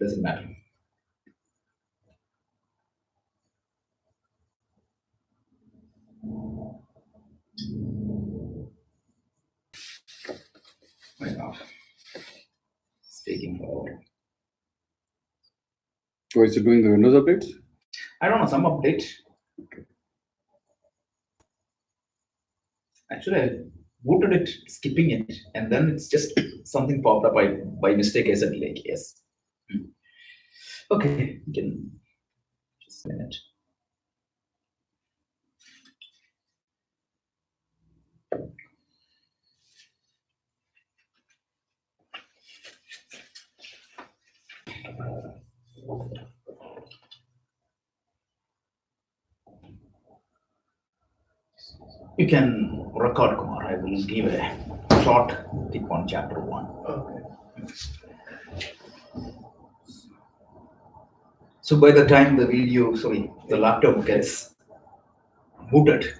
Doesn't matter. Why not? It's taking forever. So is it doing the Windows updates? I don't know, some update. Okay. Actually, I booted it, skipping it, and then it's just something popped up by mistake. I said like yes. Okay, you can just a minute. You can record, Kumar. I will give a short tip on chapter 1. Okay. So by the time the laptop gets booted,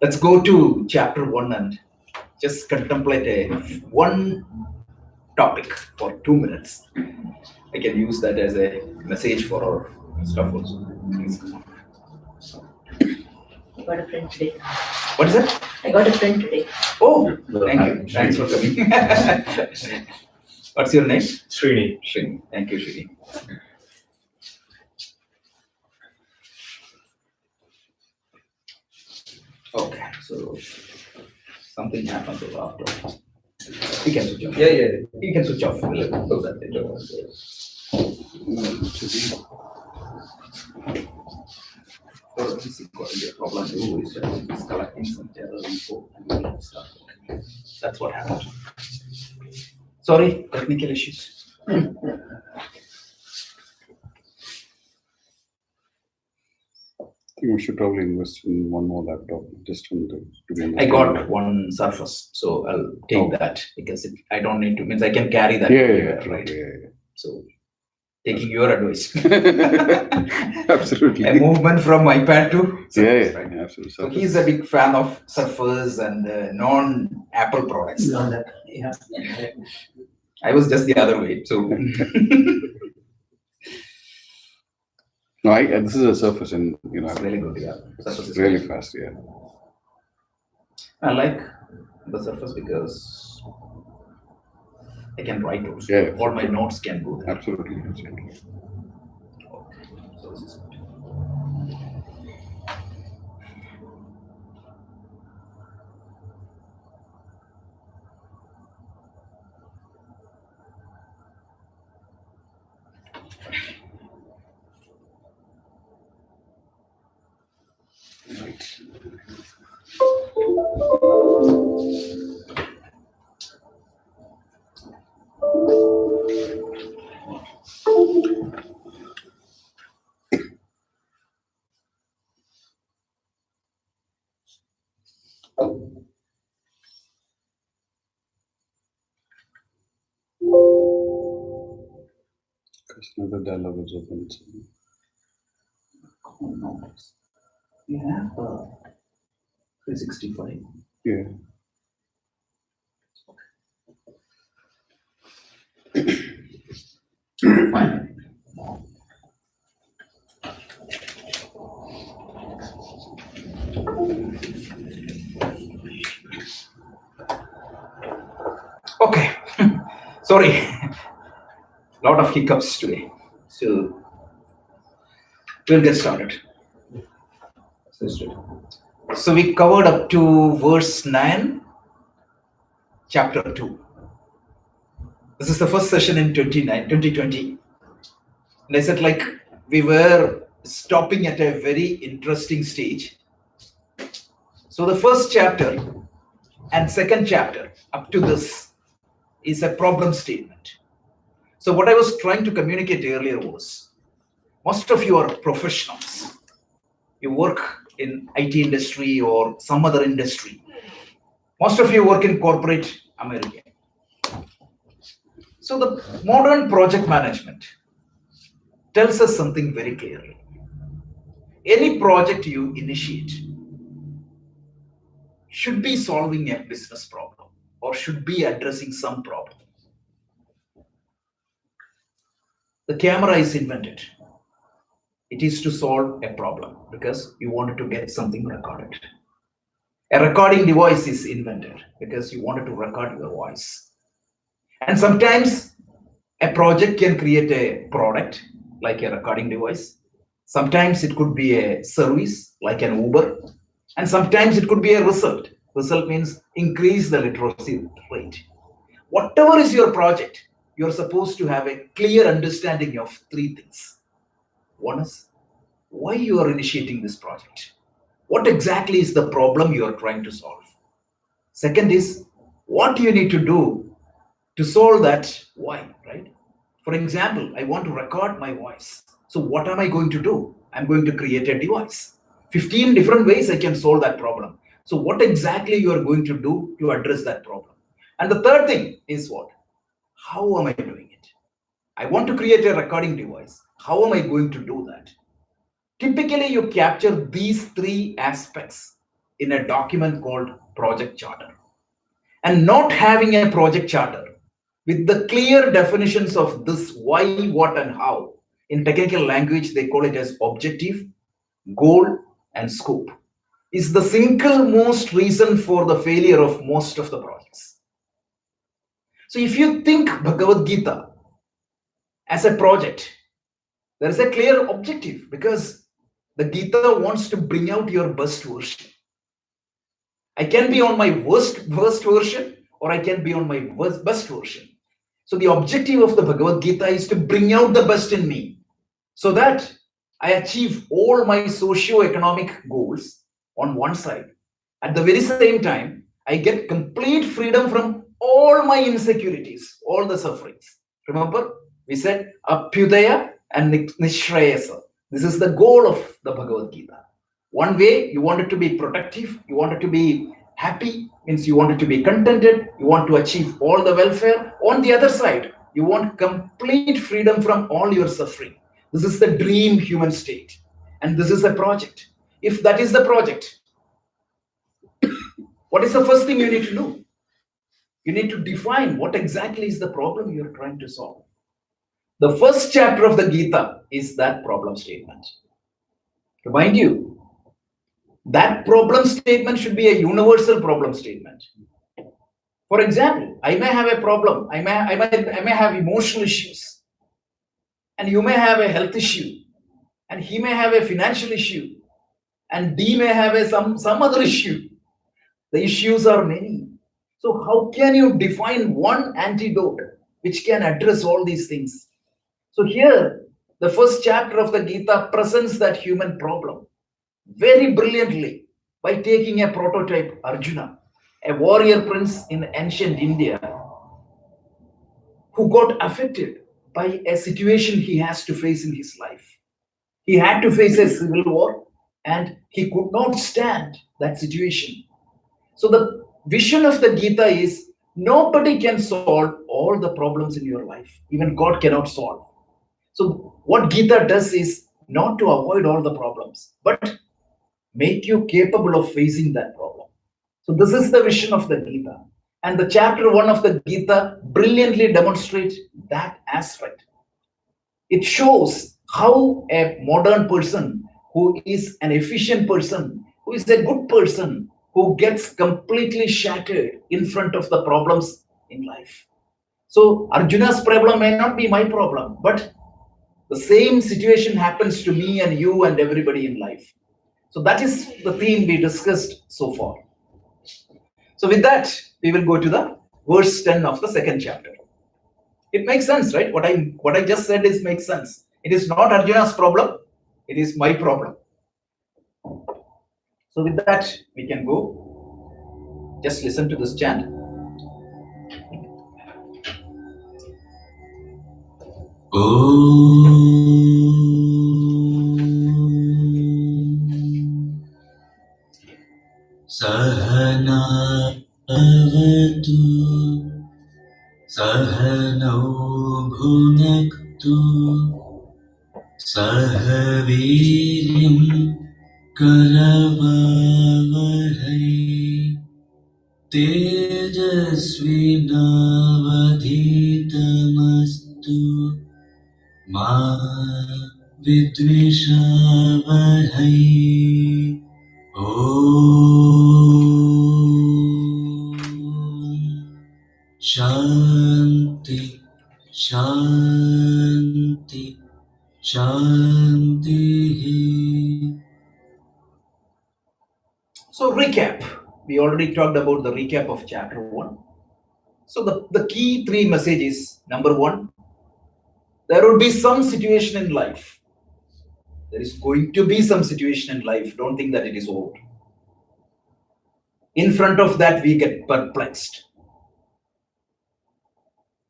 let's go to chapter 1 and just contemplate one topic for 2 minutes. I can use that as a message for our stuff also. Please come on. I got a friend today. What is that? I got a friend today. Oh, thank you. Thanks for coming. What's your name? Srini. Srini. Thank you, Srini. Okay, so something happened to the laptop. You can switch off. Yeah. You can switch off. We'll do that later. For the PC quality problem, is collecting some error info and stuff. That's what happened. Sorry, technical issues. I think we should probably invest in one more laptop just to be. I got one Surface, so I'll take that because I don't need to. Means I can carry that. Yeah, everywhere, right. Yeah. So, taking your advice. Absolutely. A movement from iPad to Surface, right? Absolutely. So he's a big fan of Surface and non-Apple products. Yeah. I was just the other way. So No, this is a Surface, and it's really good. Yeah, Surface is really good. fast. Yeah. I like the Surface because I can write also. Yeah. All my notes can go there. Absolutely. Okay. So this is good. Right. Another dialog is open. You have 365. Yeah. Fine. Okay. Sorry. Lot of hiccups today. So we'll get started. So we covered up to verse 9, chapter 2. This is the first session in 2020. And I said we were stopping at a very interesting stage. So the first chapter and second chapter up to this is a problem statement. So what I was trying to communicate earlier was, most of you are professionals. You work in IT industry or some other industry. Most of you work in corporate America. So the modern project management tells us something very clearly. Any project you initiate should be solving a business problem or should be addressing some problem. the camera is invented? It is to solve a problem because you wanted to get something recorded. A recording device is invented because you wanted to record your voice. And sometimes a project can create a product like a recording device. Sometimes it could be a service like an Uber. And sometimes it could be a result. Result means increase the literacy rate. Whatever is your project, you're supposed to have a clear understanding of three things. One is why you are initiating this project. What exactly is the problem you are trying to solve? Second is what you need to do to solve that why, right? For example, I want to record my voice. So what am I going to do? I'm going to create a device. 15 different ways I can solve that problem. So what exactly you are going to do to address that problem? And the third thing is what? How am I doing it? I want to create a recording device. How am I going to do that? Typically, you capture these three aspects in a document called project charter. And not having a project charter with the clear definitions of this why, what, and how, in technical language, they call it as objective, goal, and scope, is the single most reason for the failure of most of the projects. So if you think Bhagavad Gita as a project, there is a clear objective because the Gita wants to bring out your best version. I can be on my worst version or I can be on my best version. So the objective of the Bhagavad Gita is to bring out the best in me so that I achieve all my socio-economic goals on one side. At the very same time, I get complete freedom from all my insecurities, all the sufferings. Remember, we said Abhyudaya and Nishrayasa. This is the goal of the Bhagavad Gita. One way, you want it to be productive, you want it to be happy, means you want it to be contented, you want to achieve all the welfare. On the other side, you want complete freedom from all your suffering. This is the dream human state. And this is a project. If that is the project, what is the first thing you need to do? You need to define what exactly is the problem you're trying to solve. The first chapter of the Gita is that problem statement. Remind you, that problem statement should be a universal problem statement. For example, I may have a problem, I may have emotional issues, and you may have a health issue, and he may have a financial issue, and D may have some other issue. The issues are many. So how can you define one antidote which can address all these things? So here, the first chapter of the Gita presents that human problem very brilliantly by taking a prototype Arjuna, a warrior prince in ancient India who got affected by a situation he has to face in his life. He had to face a civil war and he could not stand that situation. So the vision of the Gita is nobody can solve all the problems in your life. Even God cannot solve. So what Gita does is not to avoid all the problems, but make you capable of facing that problem. So this is the vision of the Gita. And the chapter 1 of the Gita brilliantly demonstrates that aspect. It shows how a modern person who is an efficient person, who is a good person, who gets completely shattered in front of the problems in life. So Arjuna's problem may not be my problem, but the same situation happens to me and you and everybody in life. So that is the theme we discussed so far. So with that, we will go to the verse 10 of the second chapter. It makes sense, right? What I just said makes sense. It is not Arjuna's problem, it is my problem. So with that, we can go. Just listen to this chant. Sahana avatu Sahanau bhunaktu Sahaviryam karavavahai Tejasvinavadhitamastu मा विद्विषावहै ॐ शान्ति शान्ति शान्तिः. So recap. We already talked about the recap of chapter 1. So the key three messages. Number 1, there will be some situation in life. There is going to be some situation in life. Don't think that it is over. In front of that, we get perplexed.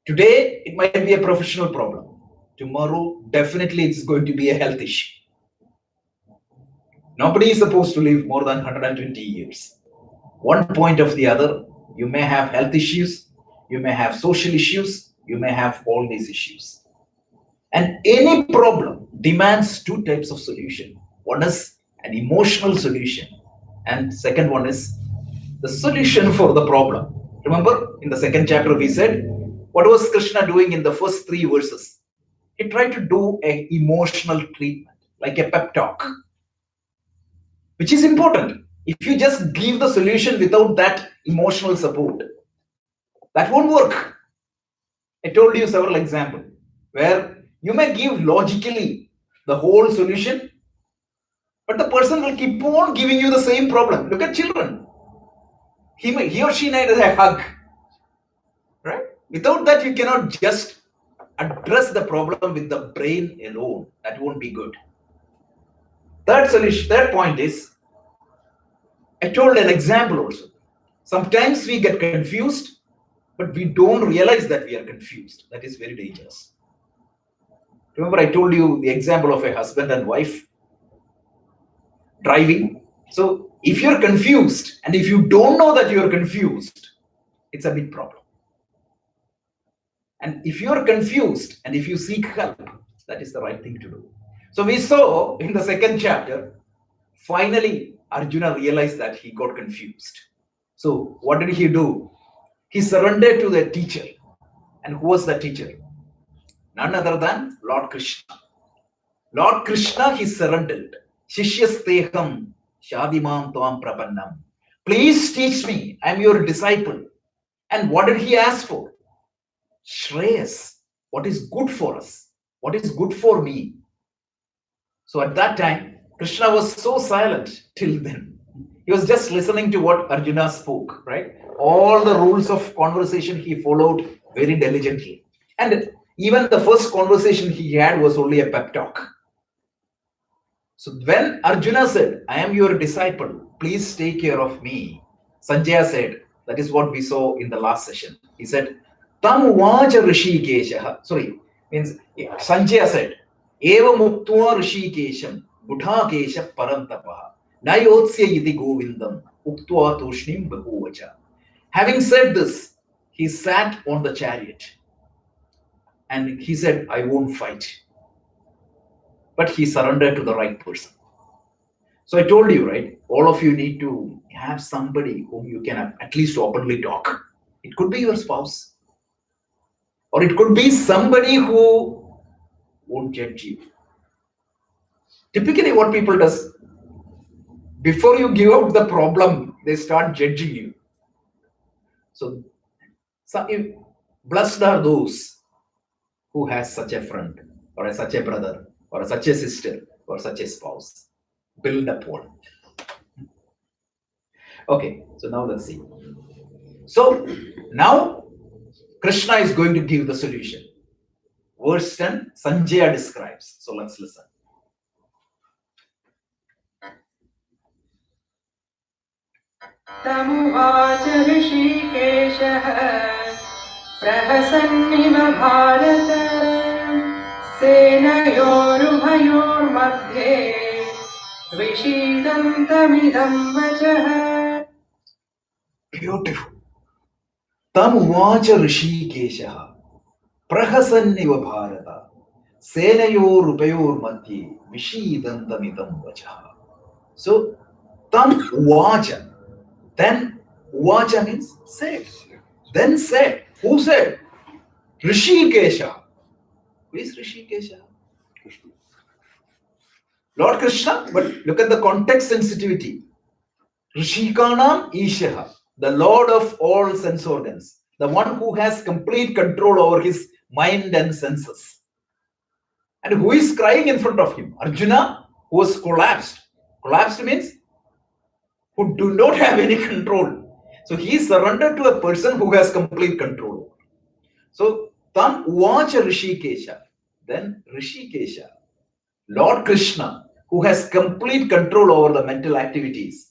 Today, it might be a professional problem. Tomorrow, definitely it's going to be a health issue. Nobody is supposed to live more than 120 years. One point of the other, you may have health issues, you may have social issues, you may have all these issues. And any problem demands two types of solution. One is an emotional solution, and second one is the solution for the problem. Remember, in the second chapter, we said, what was Krishna doing in the first 3 verses? He tried to do an emotional treatment, like a pep talk, which is important. If you just give the solution without that emotional support, that won't work. I told you several examples where you may give logically the whole solution, but the person will keep on giving you the same problem. Look at children. He or she needs a hug, right? Without that, you cannot just address the problem with the brain alone. That won't be good. Third point is, I told an example also. Sometimes we get confused, but we don't realize that we are confused. That is very dangerous. Remember, I told you the example of a husband and wife driving. So if you're confused and if you don't know that you're confused, it's a big problem. And if you're confused and if you seek help, that is the right thing to do. So we saw in the second chapter, finally, Arjuna realized that he got confused. So what did he do? He surrendered to the teacher. And who was the teacher? None other than Lord Krishna. Lord Krishna, he surrendered. Shishyasteham shadimam tvam prapannam. Please teach me. I'm your disciple. And what did he ask for? Shreyas. What is good for us? What is good for me? So at that time, Krishna was so silent till then. He was just listening to what Arjuna spoke, right? All the rules of conversation he followed very diligently. And even the first conversation he had was only a pep talk. So when Arjuna said, I am your disciple, please take care of me, Sanjaya said, that is what we saw in the last session. He said, Tam uvacha Rishikesha. Sorry, means Sanjaya said, Eva muktva Rishikesham, Buddhakesha Parantapaha, Nayotsya Yidi Govindam, Uktva Tushnim Bahuvacha. Having said this, he sat on the chariot and he said, I won't fight. But he surrendered to the right person. So I told you, right? All of you need to have somebody whom you can at least openly talk. It could be your spouse. Or it could be somebody who won't judge you. Typically what people does, before you give out the problem, they start judging you. So blessed are those who has such a friend or such a brother or such a sister or such a spouse. Build upon. Okay, so now let's see. So now Krishna is going to give the solution. Verse 10, Sanjaya describes. So let's listen. तमुवाच ऋषिकेशः प्रहसन्निव भारत सेनयोरुभयोर्मध्ये विषीदन्तमिदं वचः. Beautiful. Tam uvacha Rishikeshaha Prahasanniva Bharata Senayor Upayor Madhye Vishidantamidam Vachaha. So Tam uvacha. Then uvacha means said. Then said. Who said? Rishikesha. Who is Rishikesha? Krishna. Lord Krishna, but look at the context sensitivity. Rishikanam Ishaha, the Lord of all sense organs, the one who has complete control over his mind and senses. And who is crying in front of him? Arjuna, who was collapsed. Collapsed means who do not have any control. So he surrendered to a person who has complete control. So Tam Uvacha Rishikesha, then Rishikesha, Lord Krishna, who has complete control over the mental activities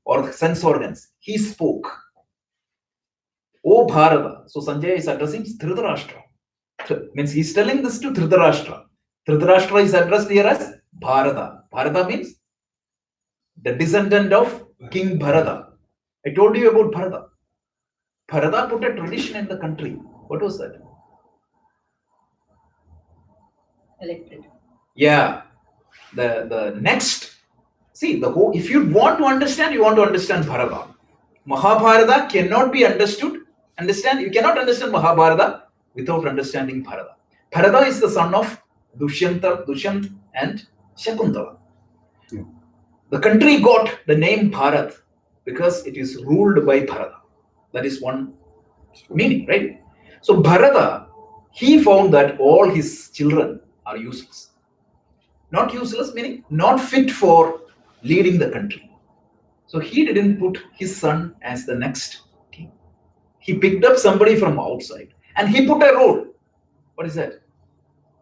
or sense organs, he spoke. O Bharata. So Sanjay is addressing Dhritarashtra. Means he's telling this to Dhritarashtra. Dhritarashtra is addressed here as Bharata. Bharata means the descendant of King Bharata. I told you about Bharata. Bharata put a tradition in the country. What was that? Elected. Yeah. The next, see, the whole, if you want to understand Bharata. Mahabharata cannot be understood. You cannot understand Mahabharata without understanding Bharata. Bharata is the son of Dushyant and Shakuntala. Yeah. The country got the name Bharat because it is ruled by Bharata. That is one meaning, right? So Bharata, he found that all his children are useless. Not useless meaning not fit for leading the country. So he didn't put his son as the next king. He picked up somebody from outside and he put a role. What is that?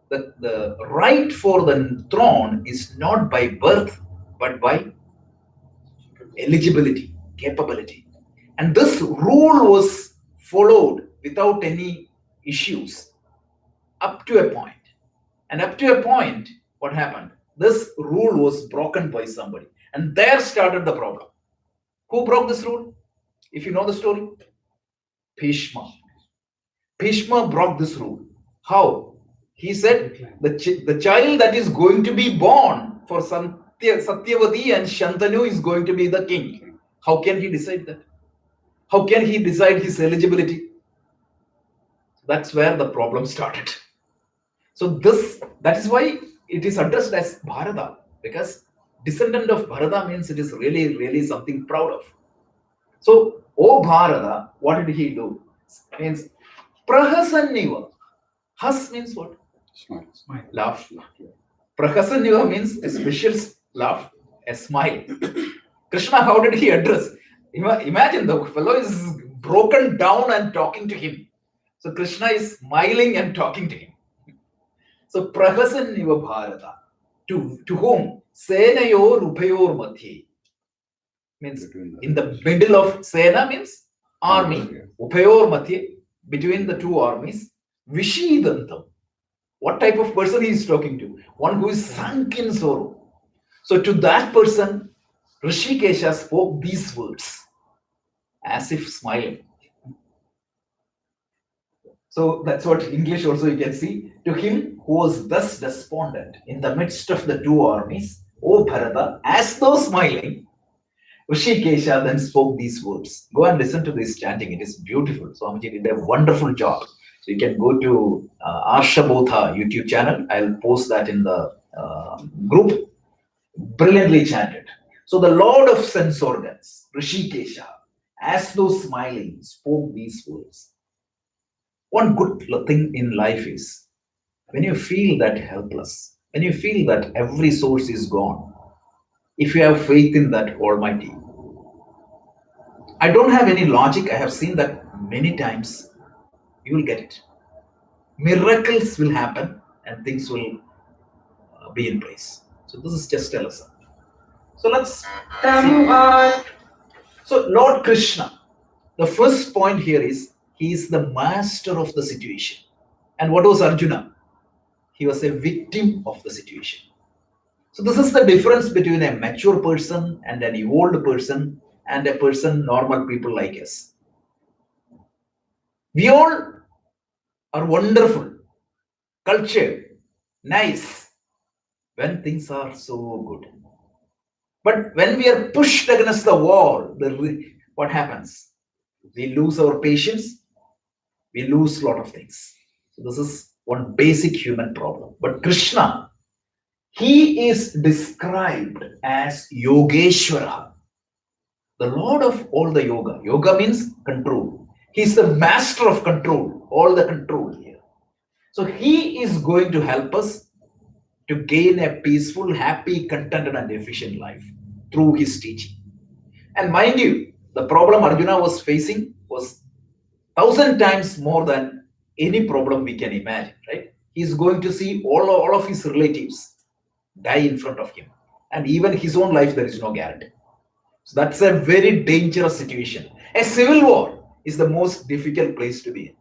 The right for the throne is not by birth but by eligibility, capability. And this rule was followed without any issues up to a point. And up to a point, what happened? This rule was broken by somebody. And there started the problem. Who broke this rule? If you know the story, Bhishma. Bhishma broke this rule. How? He said the child that is going to be born for Satyavati and Shantanu is going to be the king. How can he decide that? How can he decide his eligibility? That's where the problem started. So that is why it is addressed as Bharata, because descendant of Bharata means it is really, really something proud of. So, O Bharata, what did he do? Means Prahasanniva. Has means what? Smile. Laugh. Prahasanniva means a special laugh, a smile. Krishna, how did he address? Imagine the fellow is broken down and talking to him. So Krishna is smiling and talking to him. So Prahasanniva Bharata. To whom? Senayor Upayor Madhye. Means in the middle of Sena means army. Upayor Madhye, between the two armies. Vishidantam. What type of person he is talking to? One who is sunk in sorrow. So to that person, Rishikesha spoke these words as if smiling. So that's what English also you can see. To him who was thus despondent in the midst of the two armies, O Bharata, as though smiling, Rishikesha then spoke these words. Go and listen to this chanting. It is beautiful. Swamiji did a wonderful job. So you can go to Arshabodha YouTube channel. I'll post that in the group. Brilliantly chanted. So the Lord of sense organs, Rishikesha, as though smiling, spoke these words. One good thing in life is when you feel that helpless, when you feel that every source is gone, if you have faith in that Almighty. I don't have any logic. I have seen that many times. You will get it. Miracles will happen and things will be in place. So this is just a lesson. So let's see. So Lord Krishna, the first point here is he is the master of the situation. And what was Arjuna? He was a victim of the situation. So this is the difference between a mature person and an evolved person and a person, normal people like us. We all are wonderful, cultured, nice, when things are so good. But when we are pushed against the wall, what happens? We lose our patience, we lose a lot of things. So this is one basic human problem. But Krishna, he is described as Yogeshwara, the Lord of all the yoga. Yoga means control. He's the master of control, all the control here. So he is going to help us to gain a peaceful, happy, contented, and efficient life through his teaching. And mind you, the problem Arjuna was facing was 1,000 times more than any problem we can imagine, right? He's going to see all of his relatives die in front of him. And even his own life, there is no guarantee. So that's a very dangerous situation. A civil war is the most difficult place to be in.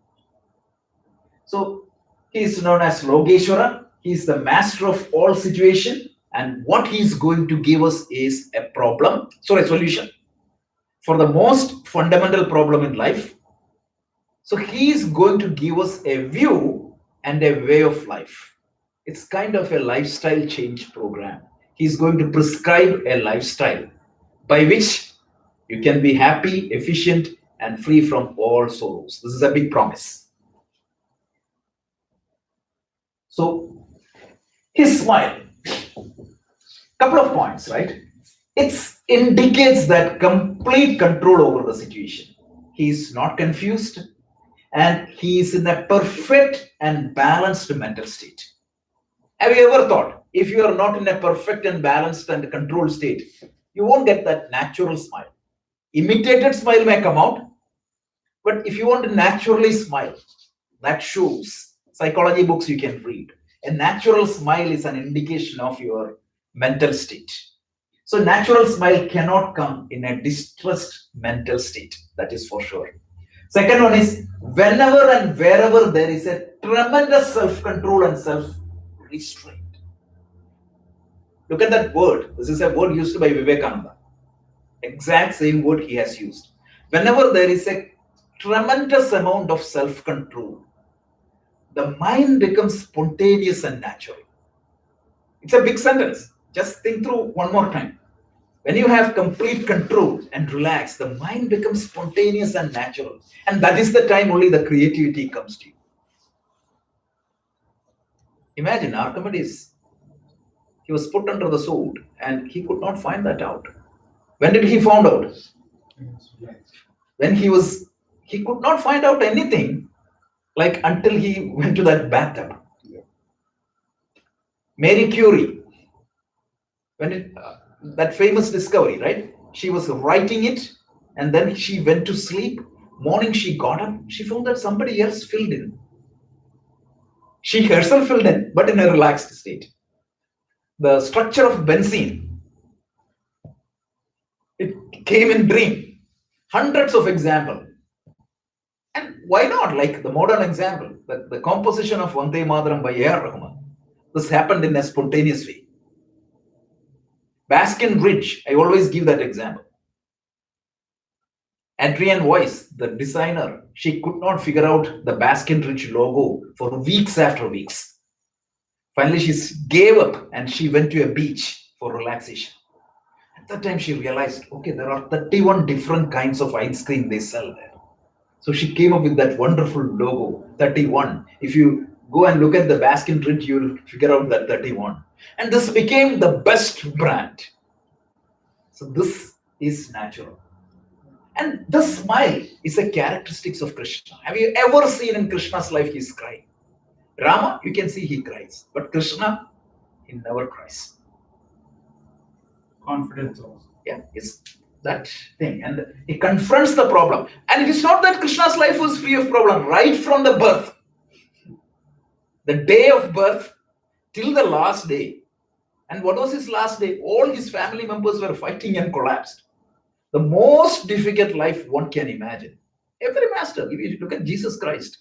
So he is known as Logeshwara. He is the master of all situation. And what he is going to give us is a solution for the most fundamental problem in life. So he is going to give us a view and a way of life. It's kind of a lifestyle change program. He's going to prescribe a lifestyle by which you can be happy, efficient, and free from all sorrows. This is a big promise. So his smile, couple of points, right? It indicates that complete control over the situation. He's not confused, and he is in a perfect and balanced mental state. Have you ever thought, if you are not in a perfect and balanced and controlled state, you won't get that natural smile. Imitated smile may come out, but if you want to naturally smile, that shows psychology books you can read. A natural smile is an indication of your mental state. So natural smile cannot come in a distressed mental state, that is for sure. Second one is, whenever and wherever there is a tremendous self-control and self-restraint. Look at that word. This is a word used by Vivekananda. Exact same word he has used. Whenever there is a tremendous amount of self-control, the mind becomes spontaneous and natural. It's a big sentence. Just think through one more time. When you have complete control and relax, the mind becomes spontaneous and natural. And that is the time only the creativity comes to you. Imagine Archimedes. He was put under the sword and he could not find that out. When did he found out? When he could not find out anything, like until he went to that bathtub. Mary Curie, that famous discovery, right? She was writing it and then she went to sleep. Morning she got up, she found that somebody else filled in. She herself filled in, but in a relaxed state. The structure of benzene, it came in dream. Hundreds of examples. And why not? Like the modern example, the composition of Vande Mataram by A.R. Rahman. This happened in a spontaneous way. Baskin Ridge, I always give that example. Adrienne Weiss, the designer, she could not figure out the Baskin Ridge logo for weeks after weeks. Finally, she gave up and she went to a beach for relaxation. At that time, she realized, okay, there are 31 different kinds of ice cream they sell there. So she came up with that wonderful logo, 31. If you go and look at the Baskin Ridge, you'll figure out that 31. And this became the best brand. So this is natural. And the smile is a characteristic of Krishna. Have you ever seen in Krishna's life he's crying? Rama, you can see he cries. But Krishna, he never cries. Confidence also. Yeah, it's that thing. And he confronts the problem. And it is not that Krishna's life was free of problem. Right from the birth, the day of birth till the last day. And what was his last day? All his family members were fighting and collapsed. The most difficult life one can imagine. Every master, if you look at Jesus Christ,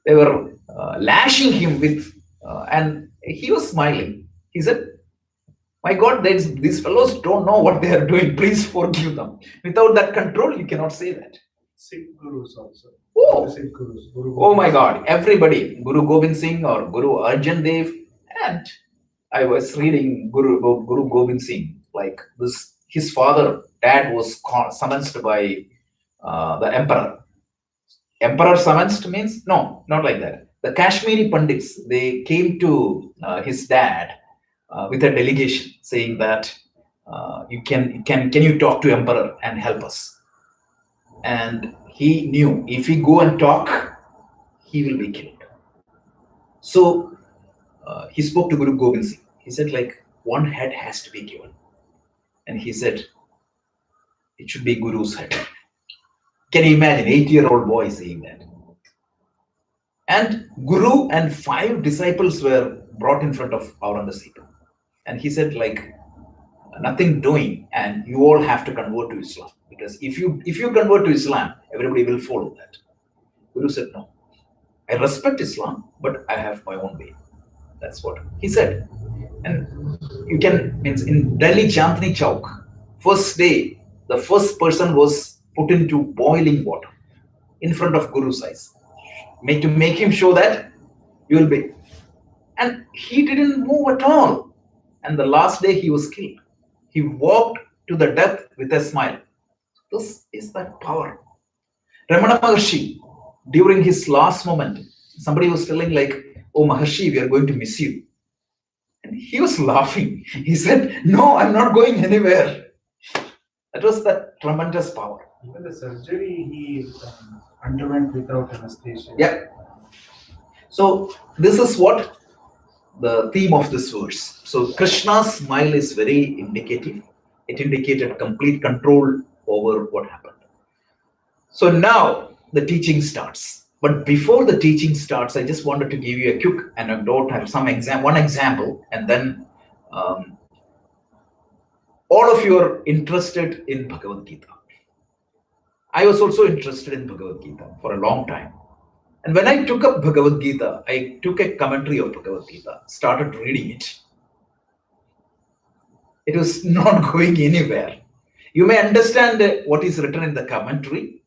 they were lashing him with, and he was smiling. He said, my God, these fellows don't know what they are doing. Please forgive them. Without that control, you cannot say that. Sikh gurus also. Oh, Sikh gurus. Guru oh my God, everybody, Guru Gobind Singh or Guru Arjan Dev, and I was reading Guru Gobind Singh, like this, his father, dad was summoned by the emperor. Emperor summoned means, no, not like that. the Kashmiri Pandits, they came to his dad with a delegation saying that can you talk to emperor and help us? And he knew if he go and talk, he will be killed. So he spoke to Guru Gobind Singh. He said, like, one head has to be given. And he said, it should be Guru's head. Can you imagine, 8-year-old boy saying that? And Guru and 5 disciples were brought in front of Aurangzeb. And he said, like, nothing doing, and you all have to convert to Islam. Because if you convert to Islam, everybody will follow that. Guru said, no. I respect Islam, but I have my own way. That's what he said. And you can, in Delhi Chandni Chowk, first day, the first person was put into boiling water in front of Guru's eyes, to make him show that you will be. And he didn't move at all. And the last day he was killed. He walked to the death with a smile. This is that power. Ramana Maharshi, during his last moment, somebody was telling like, oh Maharshi, we are going to miss you. And he was laughing. He said, no, I'm not going anywhere. That was that tremendous power. Even the surgery he underwent without anesthesia. Yeah. So this is what the theme of this verse. So Krishna's smile is very indicative. It indicated complete control over what happened. So now the teaching starts. But before the teaching starts, I just wanted to give you a quick anecdote, have one example, and then all of you are interested in Bhagavad Gita. I was also interested in Bhagavad Gita for a long time. And when I took up Bhagavad Gita, I took a commentary of Bhagavad Gita, started reading it. It was not going anywhere. You may understand what is written in the commentary,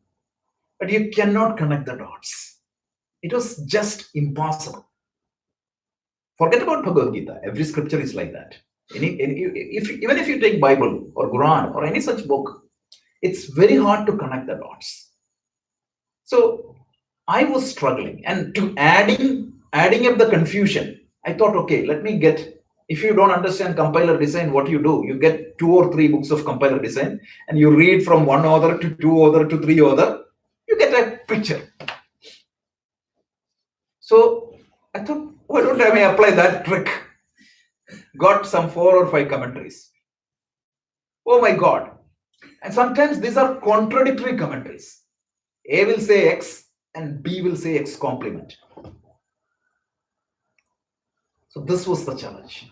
but you cannot connect the dots. It was just impossible. Forget about Bhagavad Gita. Every scripture is like that. Even if you take Bible or Quran or any such book, it's very hard to connect the dots. So I was struggling, and to adding up the confusion, I thought, okay, let me get, if you don't understand compiler design, what you do, you get 2 or 3 books of compiler design and you read from 1 author to 2 author to 3 author, you get a picture. So I thought, why don't I apply that trick? Got some 4 or 5 commentaries. Oh my God. And sometimes these are contradictory commentaries. A will say X and B will say X complement. So this was the challenge.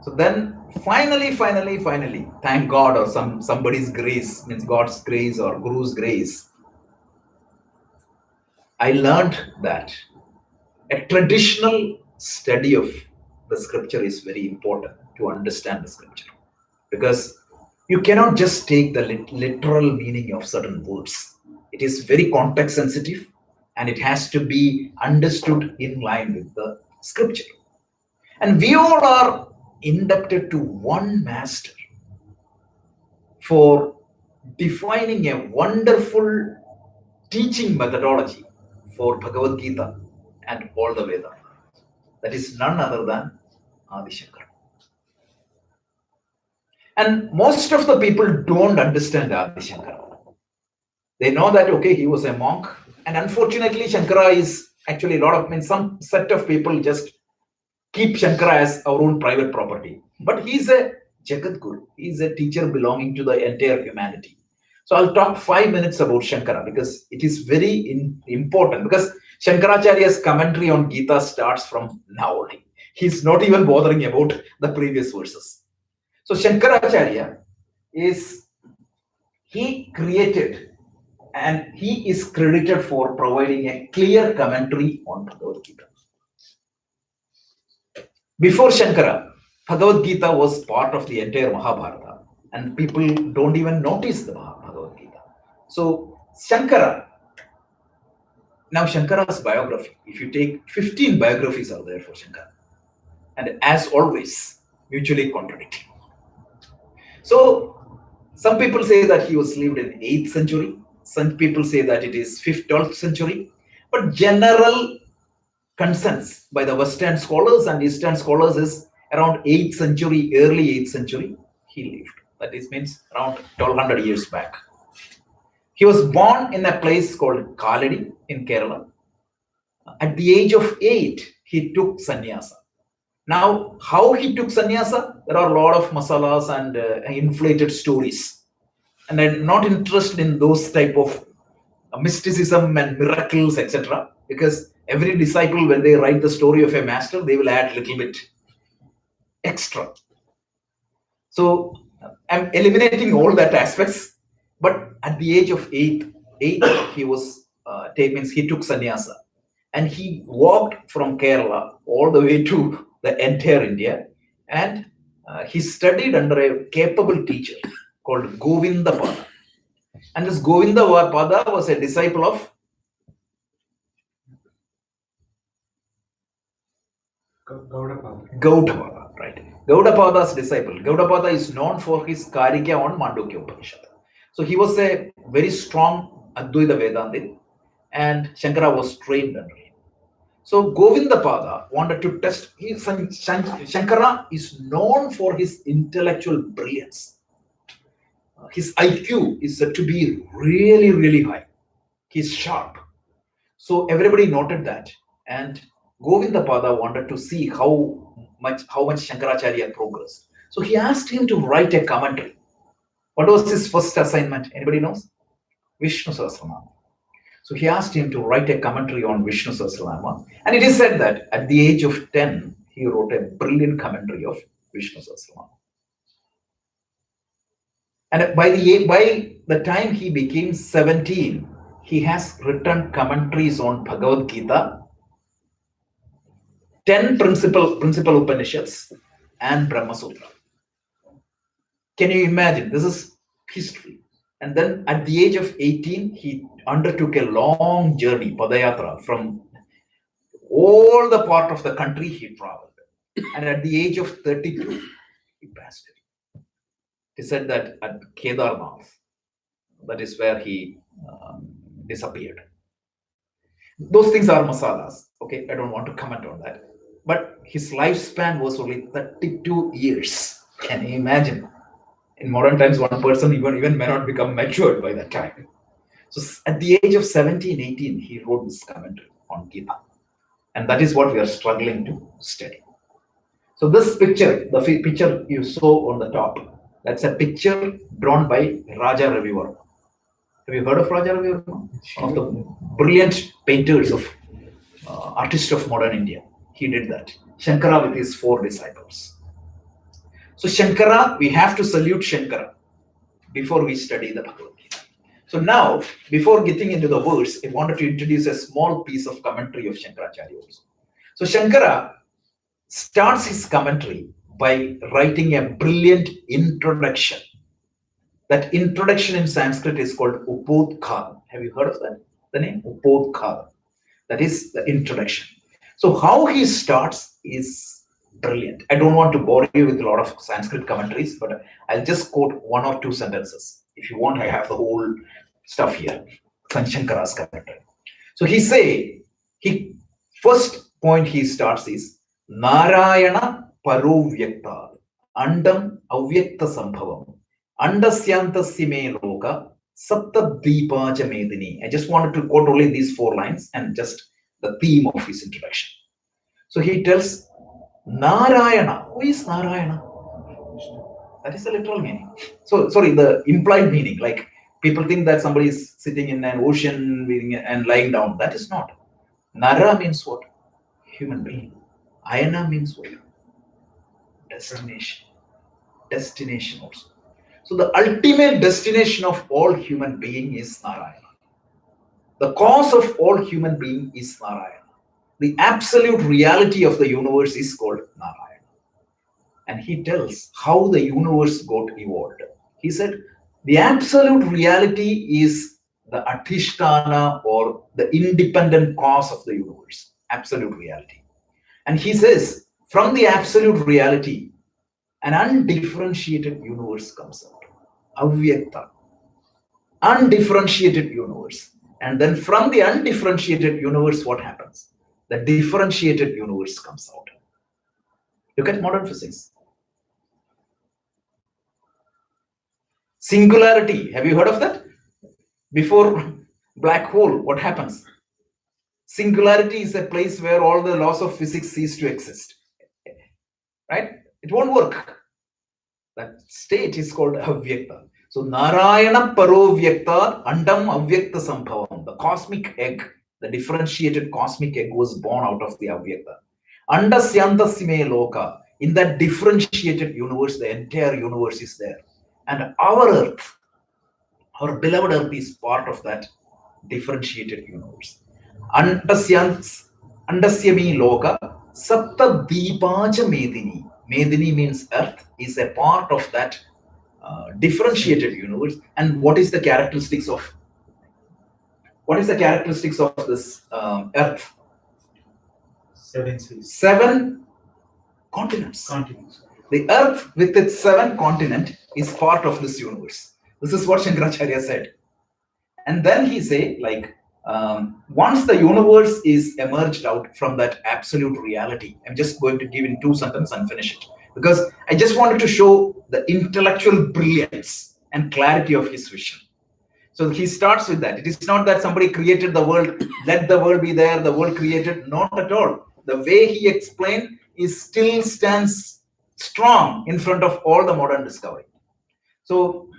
So then finally, thank God, or somebody's grace, means God's grace or Guru's grace, I learned that a traditional study of the scripture is very important to understand the scripture, because you cannot just take the literal meaning of certain words. It is very context sensitive and it has to be understood in line with the scripture. And we all are indebted to one master for defining a wonderful teaching methodology for Bhagavad Gita and all the Vedas. That is none other than Adi Shankara. And most of the people don't understand Adi Shankara. They know that, okay, he was a monk. And unfortunately, Shankara is actually some set of people just keep Shankara as our own private property. But he's a Jagat Guru. He's a teacher belonging to the entire humanity. So I'll talk 5 minutes about Shankara because it is very important, because Shankaracharya's commentary on Gita starts from now only. He's not even bothering about the previous verses. So Shankaracharya he created and he is credited for providing a clear commentary on Bhagavad Gita. Before Shankara, Bhagavad Gita was part of the entire Mahabharata, and people don't even notice the Bhagavad Gita. So Shankara, now Shankara's biography, if you take 15 biographies are there for Shankara, and as always, mutually contradicting. So some people say that he was lived in 8th century. Some people say that it is 5th, 12th century. But general consensus by the Western scholars and Eastern scholars is around 8th century, early 8th century, he lived. That is means around 1200 years back. He was born in a place called Kaladi in Kerala. At the age of 8, he took sannyasa. Now, how he took sannyasa, there are a lot of masalas and inflated stories. And I'm not interested in those type of mysticism and miracles, etc. Because every disciple, when they write the story of a master, they will add a little bit extra. So I'm eliminating all that aspects. But at the age of 8, he was means he took sannyasa, and he walked from Kerala all the way to the entire India, and he studied under a capable teacher called Govindapada. And this Govindapada was a disciple of Gaudapada, right? Gaudapada's disciple. Gaudapada is known for his Karika on Mandukya Upanishad. So he was a very strong Advaita Vedanta, and Shankara was trained under him. So Govindapada wanted to test. Shankara is known for his intellectual brilliance. His IQ is said to be really, really high. He's sharp. So everybody noted that, and Govindapada wanted to see how much Shankaracharya progressed. So he asked him to write a commentary. What was his first assignment? Anybody knows? Vishnu Sahasranama. So he asked him to write a commentary on Vishnu Sahasranama, and it is said that at the age of 10, he wrote a brilliant commentary of Vishnu Sahasranama. And by the time he became 17, he has written commentaries on Bhagavad Gita, 10 principal Upanishads, and Brahma Sutra. Can you imagine? This is history. And then at the age of 18, he undertook a long journey, Padayatra, from all the part of the country he traveled. And at the age of 32, he passed it. He said that at Kedarnath, that is where he disappeared. Those things are masalas. Okay, I don't want to comment on that. But his lifespan was only 32 years. Can you imagine? In modern times, one person even may not become matured by that time. So at the age of 17, 18, he wrote this commentary on Gita. And that is what we are struggling to study. So this picture, the picture you saw on the top, that's a picture drawn by Raja Ravi Verma. Have you heard of Raja Ravi Verma? One of the brilliant painters of artists of modern India. He did that. Shankara with his 4 disciples. So Shankara, we have to salute Shankara before we study the Bhagavad Gita. So now, before getting into the verse, I wanted to introduce a small piece of commentary of Shankaracharya also. So Shankara starts his commentary by writing a brilliant introduction. That introduction in Sanskrit is called Upodkhad. Have you heard of that? The name Upodkhad. That is the introduction. So how he starts is brilliant. I don't want to bore you with a lot of Sanskrit commentaries, but I'll just quote 1 or 2 sentences. If you want, I have the whole stuff here. Shankara's commentary. So first point he starts is Narayana Parovyakta Andam Avyakta Sambhavam Andasyantasya me loka Saptadvipa cha medini. I just wanted to quote only these 4 lines and just the theme of his introduction. So he tells Narayana. Who is Narayana? That is the literal meaning. So, sorry, the implied meaning. Like people think that somebody is sitting in an ocean and lying down. That is not. Nara means what? Human being. Ayana means what? Destination. Destination also. So the ultimate destination of all human being is Narayana. The cause of all human being is Narayana. The absolute reality of the universe is called Narayana. And he tells how the universe got evolved. He said, the absolute reality is the Adhisthana or the independent cause of the universe. Absolute reality. And he says, from the absolute reality, an undifferentiated universe comes out. Avyakta. Undifferentiated universe. And then from the undifferentiated universe, what happens? the differentiated universe comes out. Look at modern physics. Singularity, have you heard of that? Before black hole, what happens? Singularity is a place where all the laws of physics cease to exist. Right? It won't work. That state is called avyakta. So Narayana Paro Vyakta Andam Avyakta Sambhavam. The cosmic egg, the differentiated cosmic egg was born out of the avyakta. Andasyantasime Loka. In that differentiated universe, the entire universe is there. And our earth, our beloved earth, is part of that differentiated universe. Andasyami Loka Sapta Deepaja Medini. Medini means earth, is a part of that differentiated universe. And what is the characteristics of this earth? 7 seas. 7 continents. The earth with its 7 continents is part of this universe. This is what Shankaracharya said. And then he say, like, once the universe is emerged out from that absolute reality, I'm just going to give in 2 sentences and finish it, because I just wanted to show the intellectual brilliance and clarity of his vision. So he starts with that. It is not that somebody created the world, let the world be there, the world created. Not at all. The way he explained is still stands strong in front of all the modern discovery. So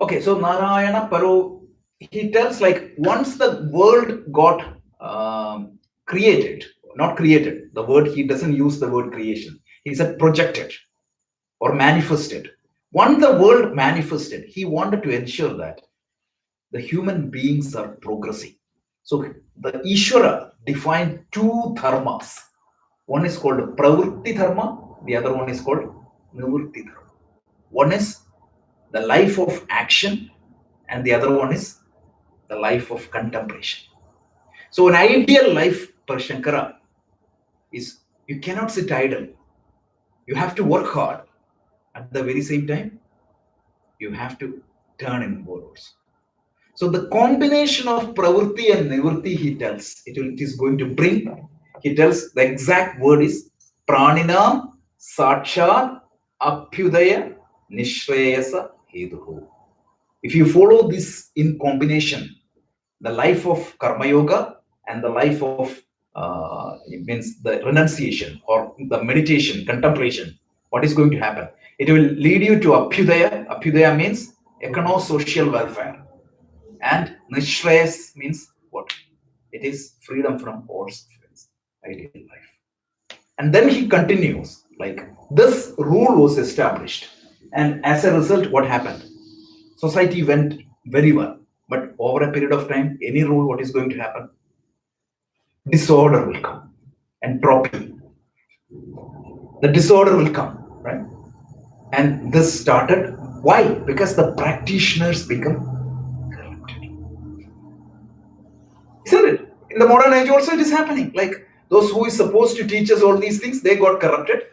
okay, so Narayana Paro, he tells, like, once the world got created, not created, the word, he doesn't use the word creation. He said projected or manifested. Once the world manifested, he wanted to ensure that the human beings are progressing. So the Ishvara defined 2 dharmas. One is called Pravritti Dharma, the other one is called Nivritti Dharma. One is the life of action, and the other one is the life of contemplation. So an ideal life per Shankara is, you cannot sit idle. You have to work hard. At the very same time, you have to turn inward also. So the combination of pravritti and nivritti, he tells, it is going to bring, he tells, the exact word is praninam sakshat apyudaya nishreyasa heduhu. If you follow this in combination, the life of karma yoga and the life of it means the renunciation or the meditation, contemplation, what is going to happen? It will lead you to apyudaya. Apyudaya means econo-social welfare. And nishreyas means what? It is freedom from all sufferings, ideal life. And then he continues, like, this rule was established. And as a result, what happened? Society went very well. But over a period of time, any rule, what is going to happen? Disorder will come. Entropy. The disorder will come, right? And this started. Why? Because the practitioners become corrupted. Isn't it? In the modern age also it is happening. Like, those who is supposed to teach us all these things, they got corrupted.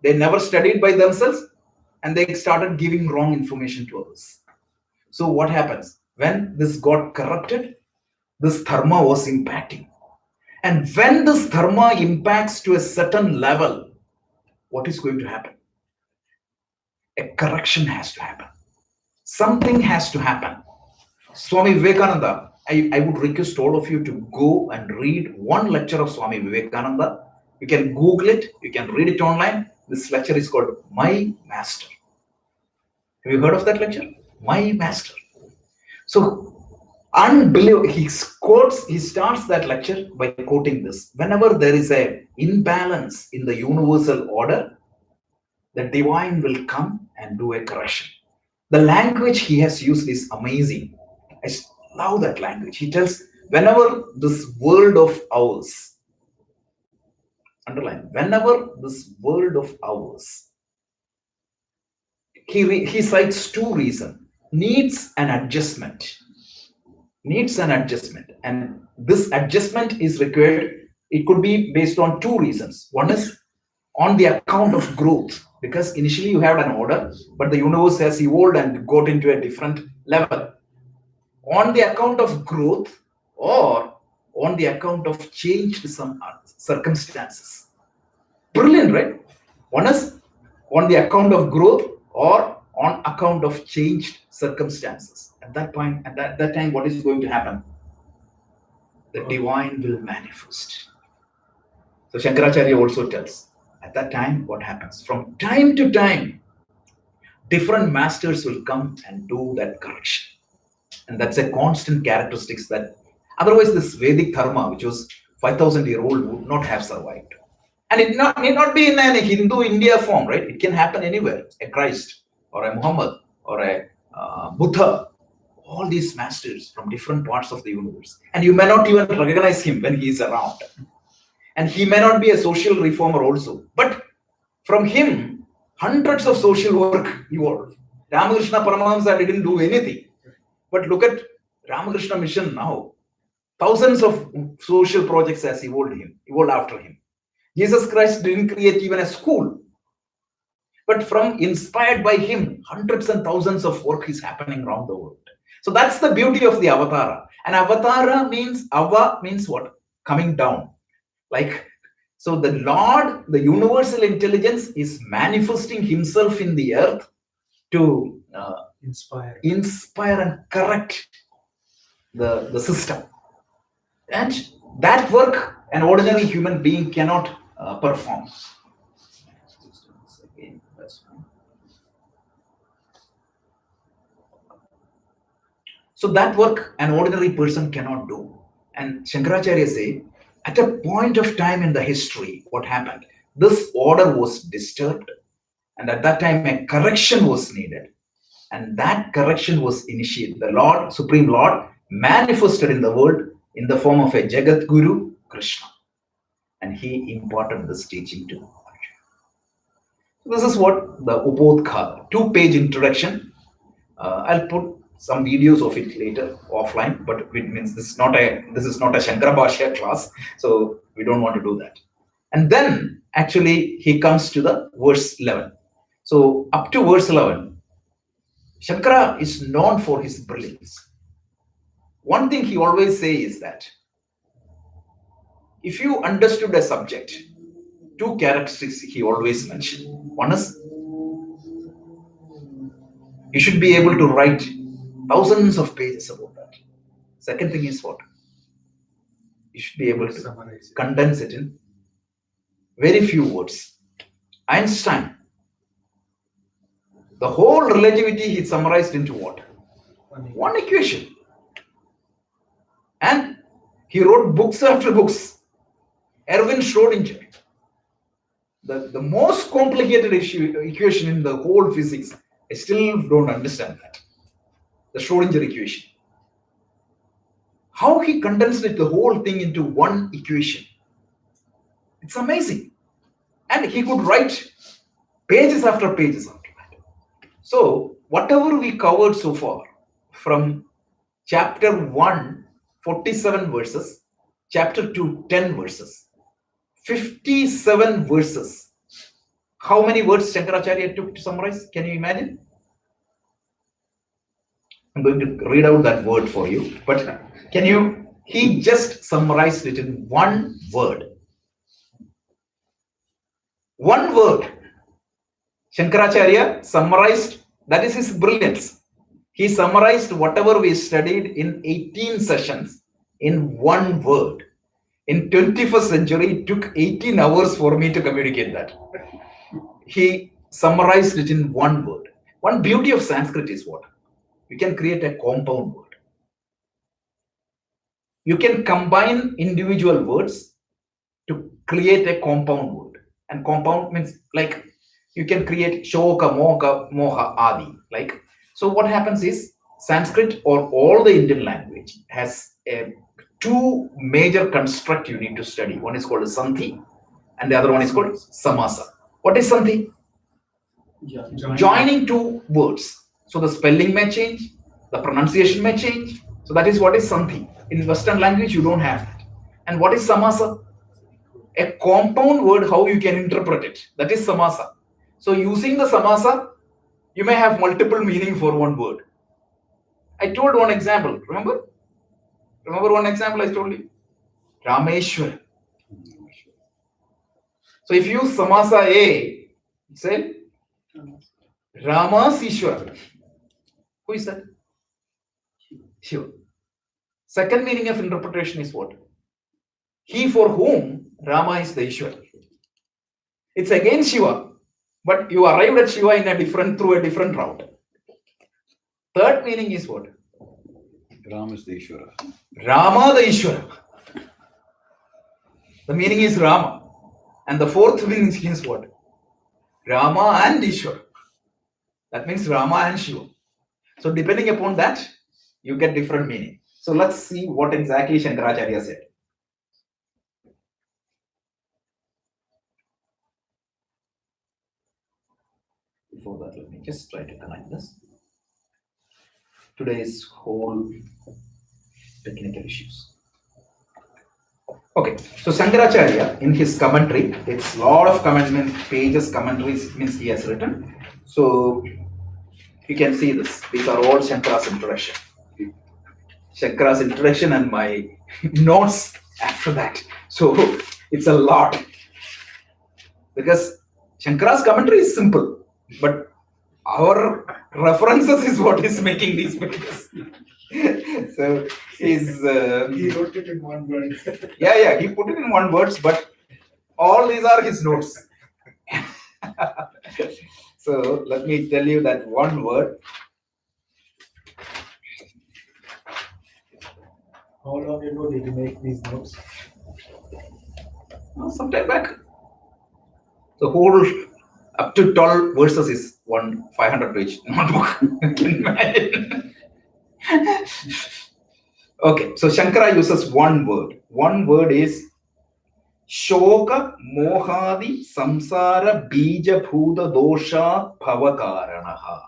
They never studied by themselves, and they started giving wrong information to others. So what happens? When this got corrupted, this dharma was impacting. And when this dharma impacts to a certain level, what is going to happen? A correction has to happen. Something has to happen. Swami Vivekananda, I would request all of you to go and read one lecture of Swami Vivekananda. You can Google it, you can read it online. This lecture is called My Master. Have you heard of that lecture? My Master. So, unbelievable. He starts that lecture by quoting this. Whenever there is an imbalance in the universal order, the divine will come and do a correction. The language he has used is amazing. I love that language. He tells, whenever this world of ours, underline, whenever this world of ours, he cites 2 reasons. Needs an adjustment. Needs an adjustment. And this adjustment is required. It could be based on 2 reasons. One is on the account of growth. Because initially you had an order, but the universe has evolved and got into a different level. On the account of growth or on the account of changed some circumstances. Brilliant, right? One is on the account of growth or on account of changed circumstances. At that point, at that time, what is going to happen? The divine will manifest. So Shankaracharya also tells, at that time, what happens? From time to time, different masters will come and do that correction. And that's a constant characteristics that otherwise this Vedic dharma, which was 5,000-year-old, would not have survived. And it need not be in a Hindu India form, right? It can happen anywhere. A Christ or a Muhammad or a Buddha, all these masters from different parts of the universe. And you may not even recognize him when he is around. And he may not be a social reformer also. But from him, hundreds of social work evolved. Ramakrishna Paramahamsa didn't do anything. But look at Ramakrishna Mission now. Thousands of social projects has evolved after him. Jesus Christ didn't create even a school. But from inspired by him, hundreds and thousands of work is happening around the world. So that's the beauty of the avatara. And avatara means, ava means what? Coming down. Like, so the Lord, the universal intelligence is manifesting himself in the earth to inspire and correct the system. And that work an ordinary human being cannot perform. So that work an ordinary person cannot do. And Shankaracharya say, at a point of time in the history, what happened? This order was disturbed. And at that time, a correction was needed. And that correction was initiated. The Lord, Supreme Lord, manifested in the world in the form of a Jagat Guru, Krishna. And he imparted this teaching to Arjuna. This is what the Ubodhka, 2-page introduction. I'll put some videos of it later offline, but it means this is not a Shankara Bhashya class, so we don't want to do that. And then actually he comes to the verse 11. So up to verse 11, Shankara is known for his brilliance. One thing he always says is that if you understood a subject, 2 characteristics he always mentioned. One is you should be able to write thousands of pages about that. Second thing is what? You should be able to condense it in very few words. Einstein, the whole relativity he summarized into what? One equation. And he wrote books after books. Erwin Schrödinger, the most complicated equation in the whole physics, I still don't understand that. The Schrödinger equation. How he condensed it, the whole thing into one equation. It's amazing. And he could write pages after pages after that. So whatever we covered so far, from chapter 1, 47 verses, chapter 2, 10 verses, 57 verses. How many words Shankaracharya took to summarize? Can you imagine? I'm going to read out that word for you, but he just summarized it in one word. One word. Shankaracharya summarized, that is his brilliance. He summarized whatever we studied in 18 sessions in one word. In 21st century, it took 18 hours for me to communicate that. He summarized it in one word. One beauty of Sanskrit is what? You can create a compound word. You can combine individual words to create a compound word. And compound means like you can create shoka, moha, adi. Like, so what happens is Sanskrit or all the Indian language has two major construct you need to study. One is called Sandhi and the other one is called Samasa. What is Sandhi? Joining two words. So the spelling may change, the pronunciation may change. So that is what is Sandhi. In Western language, you don't have that. And what is Samasa? A compound word, how you can interpret it. That is Samasa. So using the samasa, you may have multiple meaning for one word. I told one example, remember? Remember one example I told you? Rameshwar. So if you use samasa A, say Rama's Ishwar. Who is that? Shiva. Second meaning of interpretation is what? He for whom Rama is the Ishwar. It's again Shiva, but you arrived at Shiva through a different route. Third meaning is what? Ram is the Ishvara. Rama the Ishwara. The meaning is Rama. And the fourth meaning is what? Rama and Ishwara. That means Rama and Shiva. So depending upon that, you get different meaning. So let's see what exactly Shankaracharya said. Before that, let me just try to connect this. Today's whole technical issues. Okay, so Shankaracharya in his commentary, it's a lot of pages commentaries means he has written. So you can see this. These are all Shankara's introduction. Shankara's introduction and my notes after that. So it's a lot. Because Shankara's commentary is simple, but our references is what is making these pages. So He wrote it in one word. yeah, he put it in one words, but all these are his notes. So let me tell you that one word. How long ago did you make these notes? Sometime back. The whole up to 12 verses is one 500-page notebook. Okay, so Shankara uses one word. One word is Shoka Mohadi Samsara Bija Bhuta Dosha Bhavakaranaha.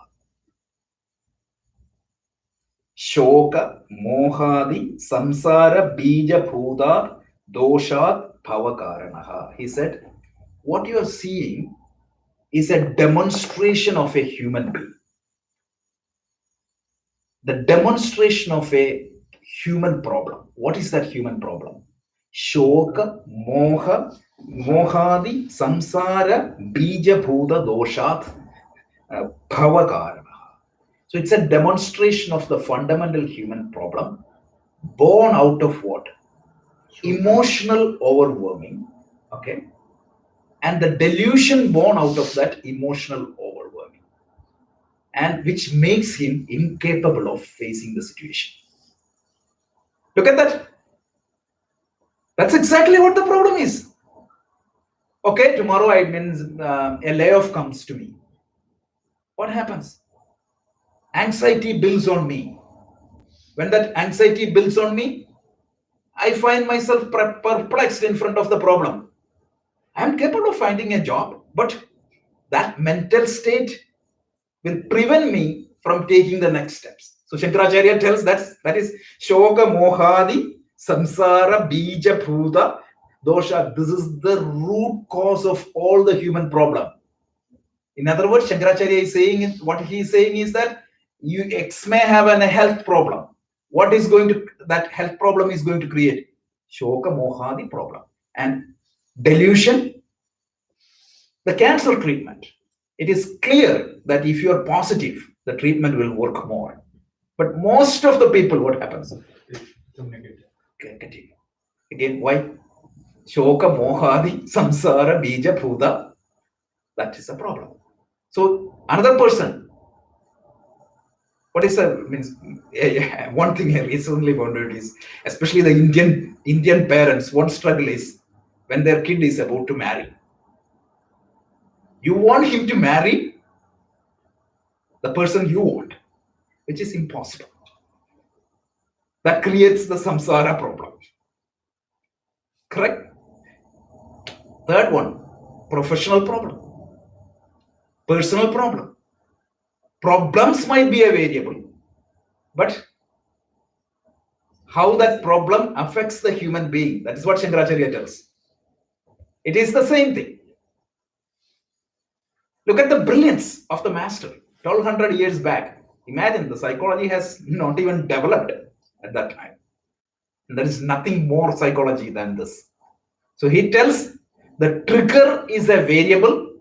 Shoka Mohadi Samsara Bija Bhuta Dosha Bhavakaranaha. He said, what you are seeing is a demonstration of a human being. The demonstration of a human problem. What is that human problem? Shoka, Moha, Mohadi, Samsara, Bija Bhuta Doshat, Bhavakarana. So it's a demonstration of the fundamental human problem born out of what? Emotional overwhelming. Okay. And the delusion born out of that emotional overwhelming, and which makes him incapable of facing the situation. Look at that. That's exactly what the problem is. Okay, tomorrow a layoff comes to me. What happens? Anxiety builds on me. When that anxiety builds on me, I find myself perplexed in front of the problem. I am capable of finding a job, but that mental state will prevent me from taking the next steps. So Shankaracharya tells that is Shoka Mohadi Samsara Bija Bhuta Dosha. This is the root cause of all the human problem. In other words, Shankaracharya is saying, what he is saying is that X may have a health problem. What is that health problem is going to create? Shoka Mohadi problem. And delusion, the cancer treatment. It is clear that if you are positive, the treatment will work more. But most of the people, what happens? Negative. Okay, continue. Again, why? Shoka Mohadi Samsara Bija Bhuta. That is a problem. So another person, what is that means? One thing I recently wondered is, especially the Indian parents, one struggle is when their kid is about to marry. You want him to marry the person you want, which is impossible. That creates the samsara problem. Correct? Third one, professional problem, personal problem. Problems might be a variable, but how that problem affects the human being, that is what Shankaracharya tells. It is the same thing. Look at the brilliance of the master 1200 years back. Imagine the psychology has not even developed at that time. And there is nothing more psychology than this. So he tells the trigger is a variable,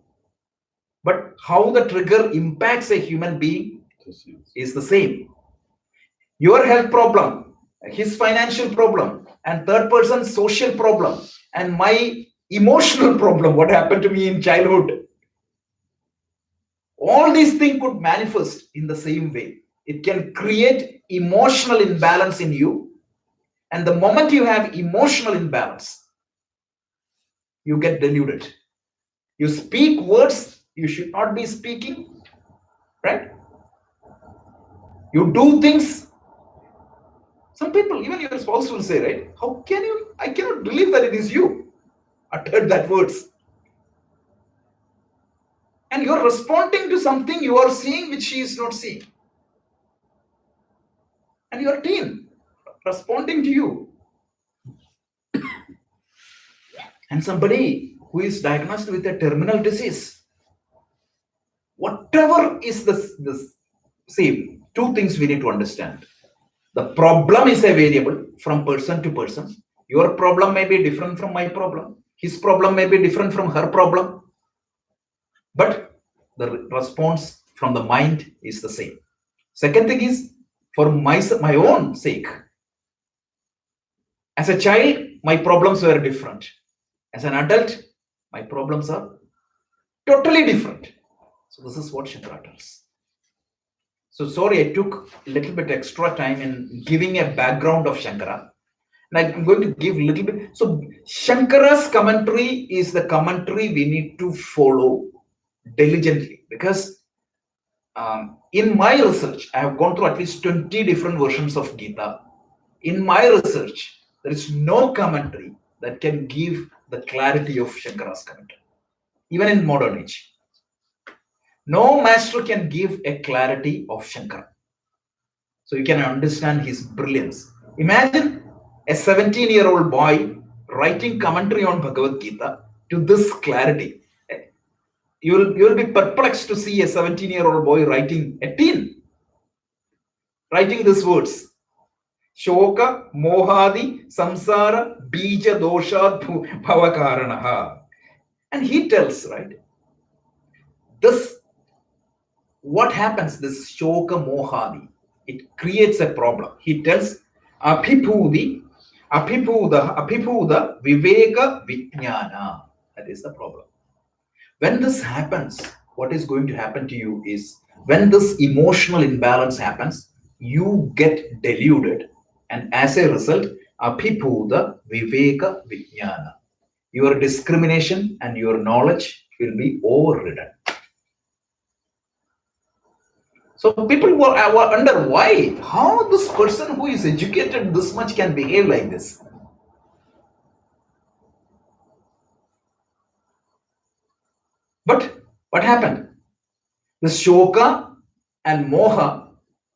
but how the trigger impacts a human being is the same. Your health problem, his financial problem, and third person social problem, and my emotional problem, what happened to me in childhood. All these things could manifest in the same way. It can create emotional imbalance in you. And the moment you have emotional imbalance, you get deluded. You speak words you should not be speaking, right? You do things. Some people, even your spouse will say, right? How can you? I cannot believe that it is you uttered that words. And you're responding to something you are seeing which she is not seeing. And your team responding to you. And somebody who is diagnosed with a terminal disease, whatever is this see, two things we need to understand. The problem is a variable from person to person. Your problem may be different from my problem. His problem may be different from her problem. But the response from the mind is the same. Second thing is, for my own sake, as a child, my problems were different. As an adult, my problems are totally different. So this is what Shankara tells. So sorry, I took a little bit extra time in giving a background of Shankara. And I'm going to give a little bit. So Shankara's commentary is the commentary we need to follow diligently, because in my research, I have gone through at least 20 different versions of Gita. In my research, there is no commentary that can give the clarity of Shankara's commentary, even in modern age. No master can give a clarity of Shankara. So you can understand his brilliance. Imagine a 17-year-old boy writing commentary on Bhagavad Gita to this clarity. You will be perplexed to see a 17-year-old boy writing, a teen, writing these words. Shoka, Mohadi, Samsara, Bija, Dosha, Bhavakaranaha. And he tells, right, this, what happens, this Shoka, Mohadi, it creates a problem. He tells, Apipudi, Apipuda, Viveka, Vijnana. That is the problem. When this happens, what is going to happen to you is, when this emotional imbalance happens, you get deluded, and as a result, Apipudha Viveka Vijnana. Your discrimination and your knowledge will be overridden. So people wonder why, how this person who is educated this much can behave like this. But what happened? The Shoka and Moha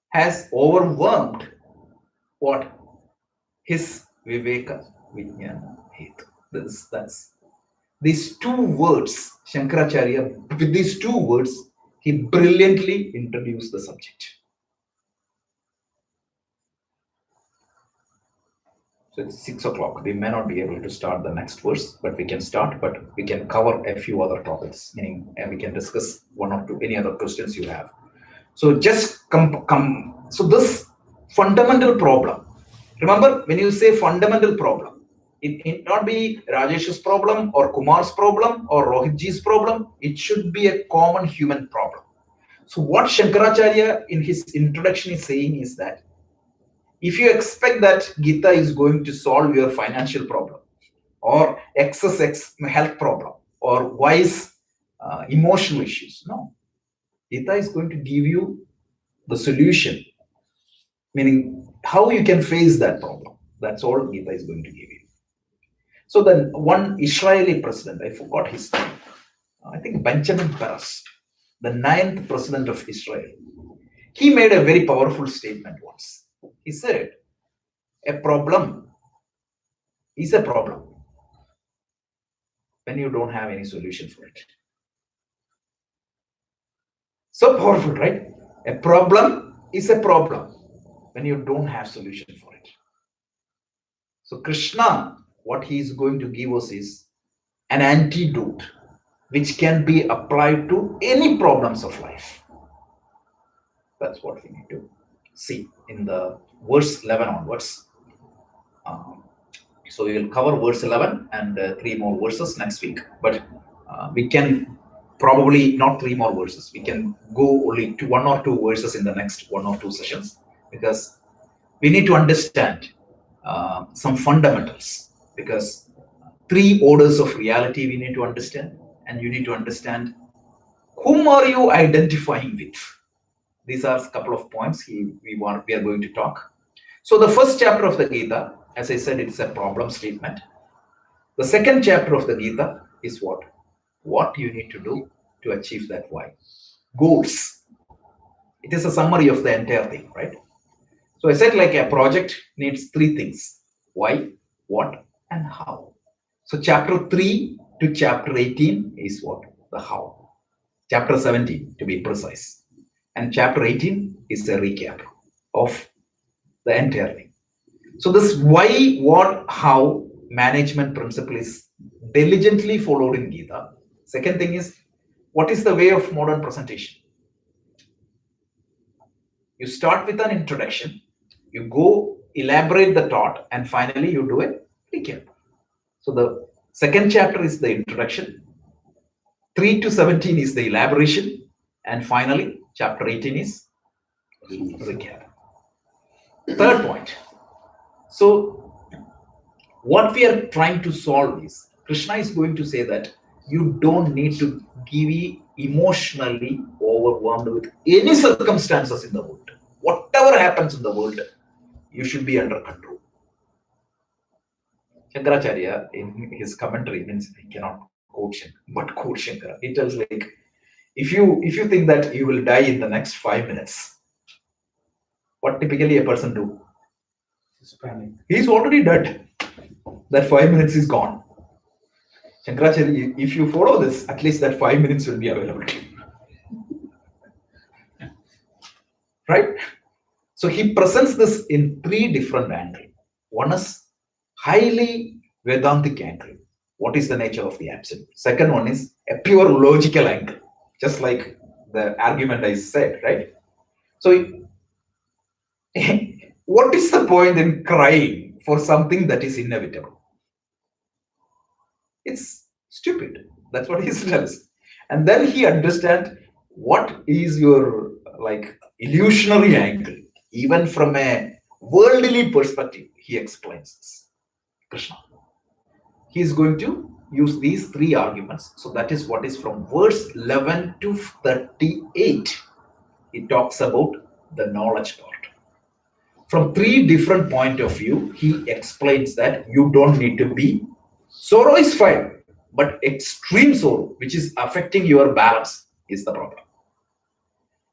has overwhelmed what? His Viveka Vijnana Hetu. That's these two words, Shankaracharya, with these two words, he brilliantly introduced the subject. So it's 6 o'clock. We may not be able to start the next verse, but we can start, but we can cover a few other topics, meaning, and we can discuss one or two, any other questions you have. So just so this fundamental problem, remember when you say fundamental problem, it need not be Rajesh's problem or Kumar's problem or Rohitji's problem. It should be a common human problem. So what Shankaracharya in his introduction is saying is that if you expect that Gita is going to solve your financial problem or excess health problem or wise emotional issues, no. Gita is going to give you the solution, meaning how you can face that problem. That's all Gita is going to give you. So then one Israeli president, I forgot his name, I think Benjamin Peres, the 9th president of Israel, he made a very powerful statement once. He said, a problem is a problem when you don't have any solution for it. So powerful, right? A problem is a problem when you don't have solution for it. So Krishna, what he is going to give us is an antidote which can be applied to any problems of life. That's what we need to see in the verse 11 onwards. So we will cover verse 11 and 3 more verses next week. But we can probably not 3 more verses. We can go only to 1 or 2 verses in the next 1 or 2 sessions, because we need to understand some fundamentals. Because 3 orders of reality we need to understand, and you need to understand whom are you identifying with. These are a couple of points we are going to talk. So the first chapter of the Gita, as I said, it's a problem statement. The second chapter of the Gita is what? What you need to do to achieve that why. Goals. It is a summary of the entire thing, right? So I said like a project needs 3 things: why, what, and how. So chapter 3 to chapter 18 is what? The how. Chapter 17 to be precise. And chapter 18 is a recap of the entire thing. So this why, what, how management principle is diligently followed in Gita. Second thing is, what is the way of modern presentation? You start with an introduction, you go elaborate the thought, and finally you do a recap. So the second chapter is the introduction, 3 to 17 is the elaboration, and finally chapter 18 is recap. Third point. So what we are trying to solve is, Krishna is going to say that you don't need to be emotionally overwhelmed with any circumstances in the world. Whatever happens in the world, you should be under control. Shankaracharya, in his commentary, means I cannot quote Shankara, but quote Shankara. He tells like, if you think that you will die in the next 5 minutes, what typically a person do? Hispanic. He's already dead. That 5 minutes is gone. Shankaracharya, if you follow this, at least that 5 minutes will be available to you. Right? So he presents this in 3 different angles. One is highly Vedantic angle. What is the nature of the absolute? Second one is a pure logical angle, just like the argument I said, right? So what is the point in crying for something that is inevitable? It's stupid. That's what he says. And then he understands what is your like illusionary angle. Even from a worldly perspective, he explains this. Krishna. He is going to use these 3 arguments. So that is what is from verse 11 to 38. He talks about the knowledge part. From 3 different point of view, he explains that you don't need to be. Sorrow is fine, but extreme sorrow, which is affecting your balance, is the problem.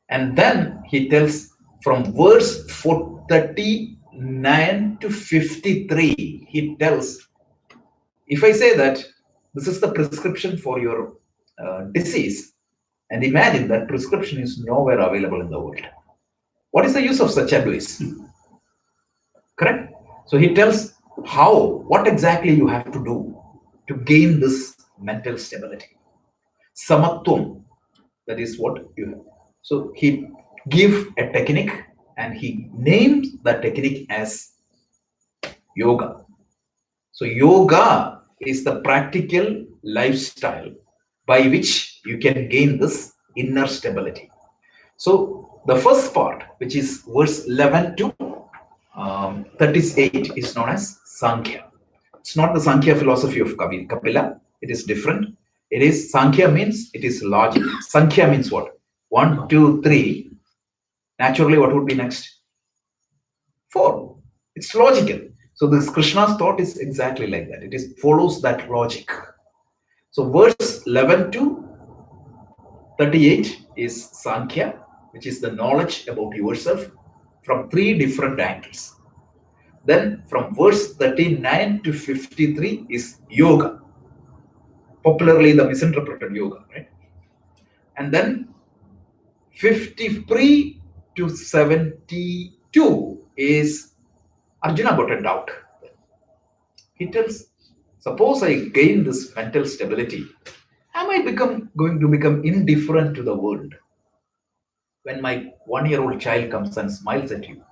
And then he tells from verse 39 to 53, he tells, if I say that this is the prescription for your disease, and imagine that prescription is nowhere available in the world, what is the use of such advice? Correct? So he tells what exactly you have to do to gain this mental stability. Samatvam, that is what you have. So he gives a technique and he names the technique as yoga. So yoga is the practical lifestyle by which you can gain this inner stability. So the first part, which is verse 11 to 38, is known as Sankhya. It's not the Sankhya philosophy of Kapila. It is different. It is Sankhya means it is logic. Sankhya means what? 1, 2, 3. Naturally, what would be next? 4. It's logical. So this Krishna's thought is exactly like that. It follows that logic. So verse 11 to 38 is Sankhya, which is the knowledge about yourself from 3 different angles. Then from verse 39 to 53 is yoga, popularly the misinterpreted yoga, right? And then 53 to 72 is Arjuna got a doubt. He tells, suppose I gain this mental stability, am I going to become indifferent to the world? When my 1-year-old child comes and smiles at you,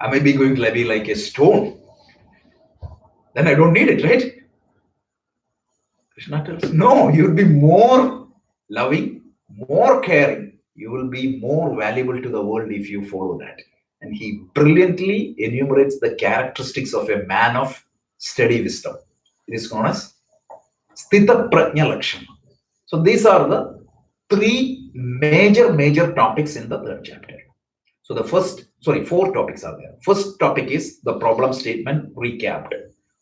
am I going to be like a stone? Then I don't need it, right? Krishna tells, no, you'll be more loving, more caring. You will be more valuable to the world if you follow that. And he brilliantly enumerates the characteristics of a man of steady wisdom. It is known as Sthita Prajna Lakshana. So these are the three major topics in the third chapter. So the four topics are there. First topic is the problem statement recapped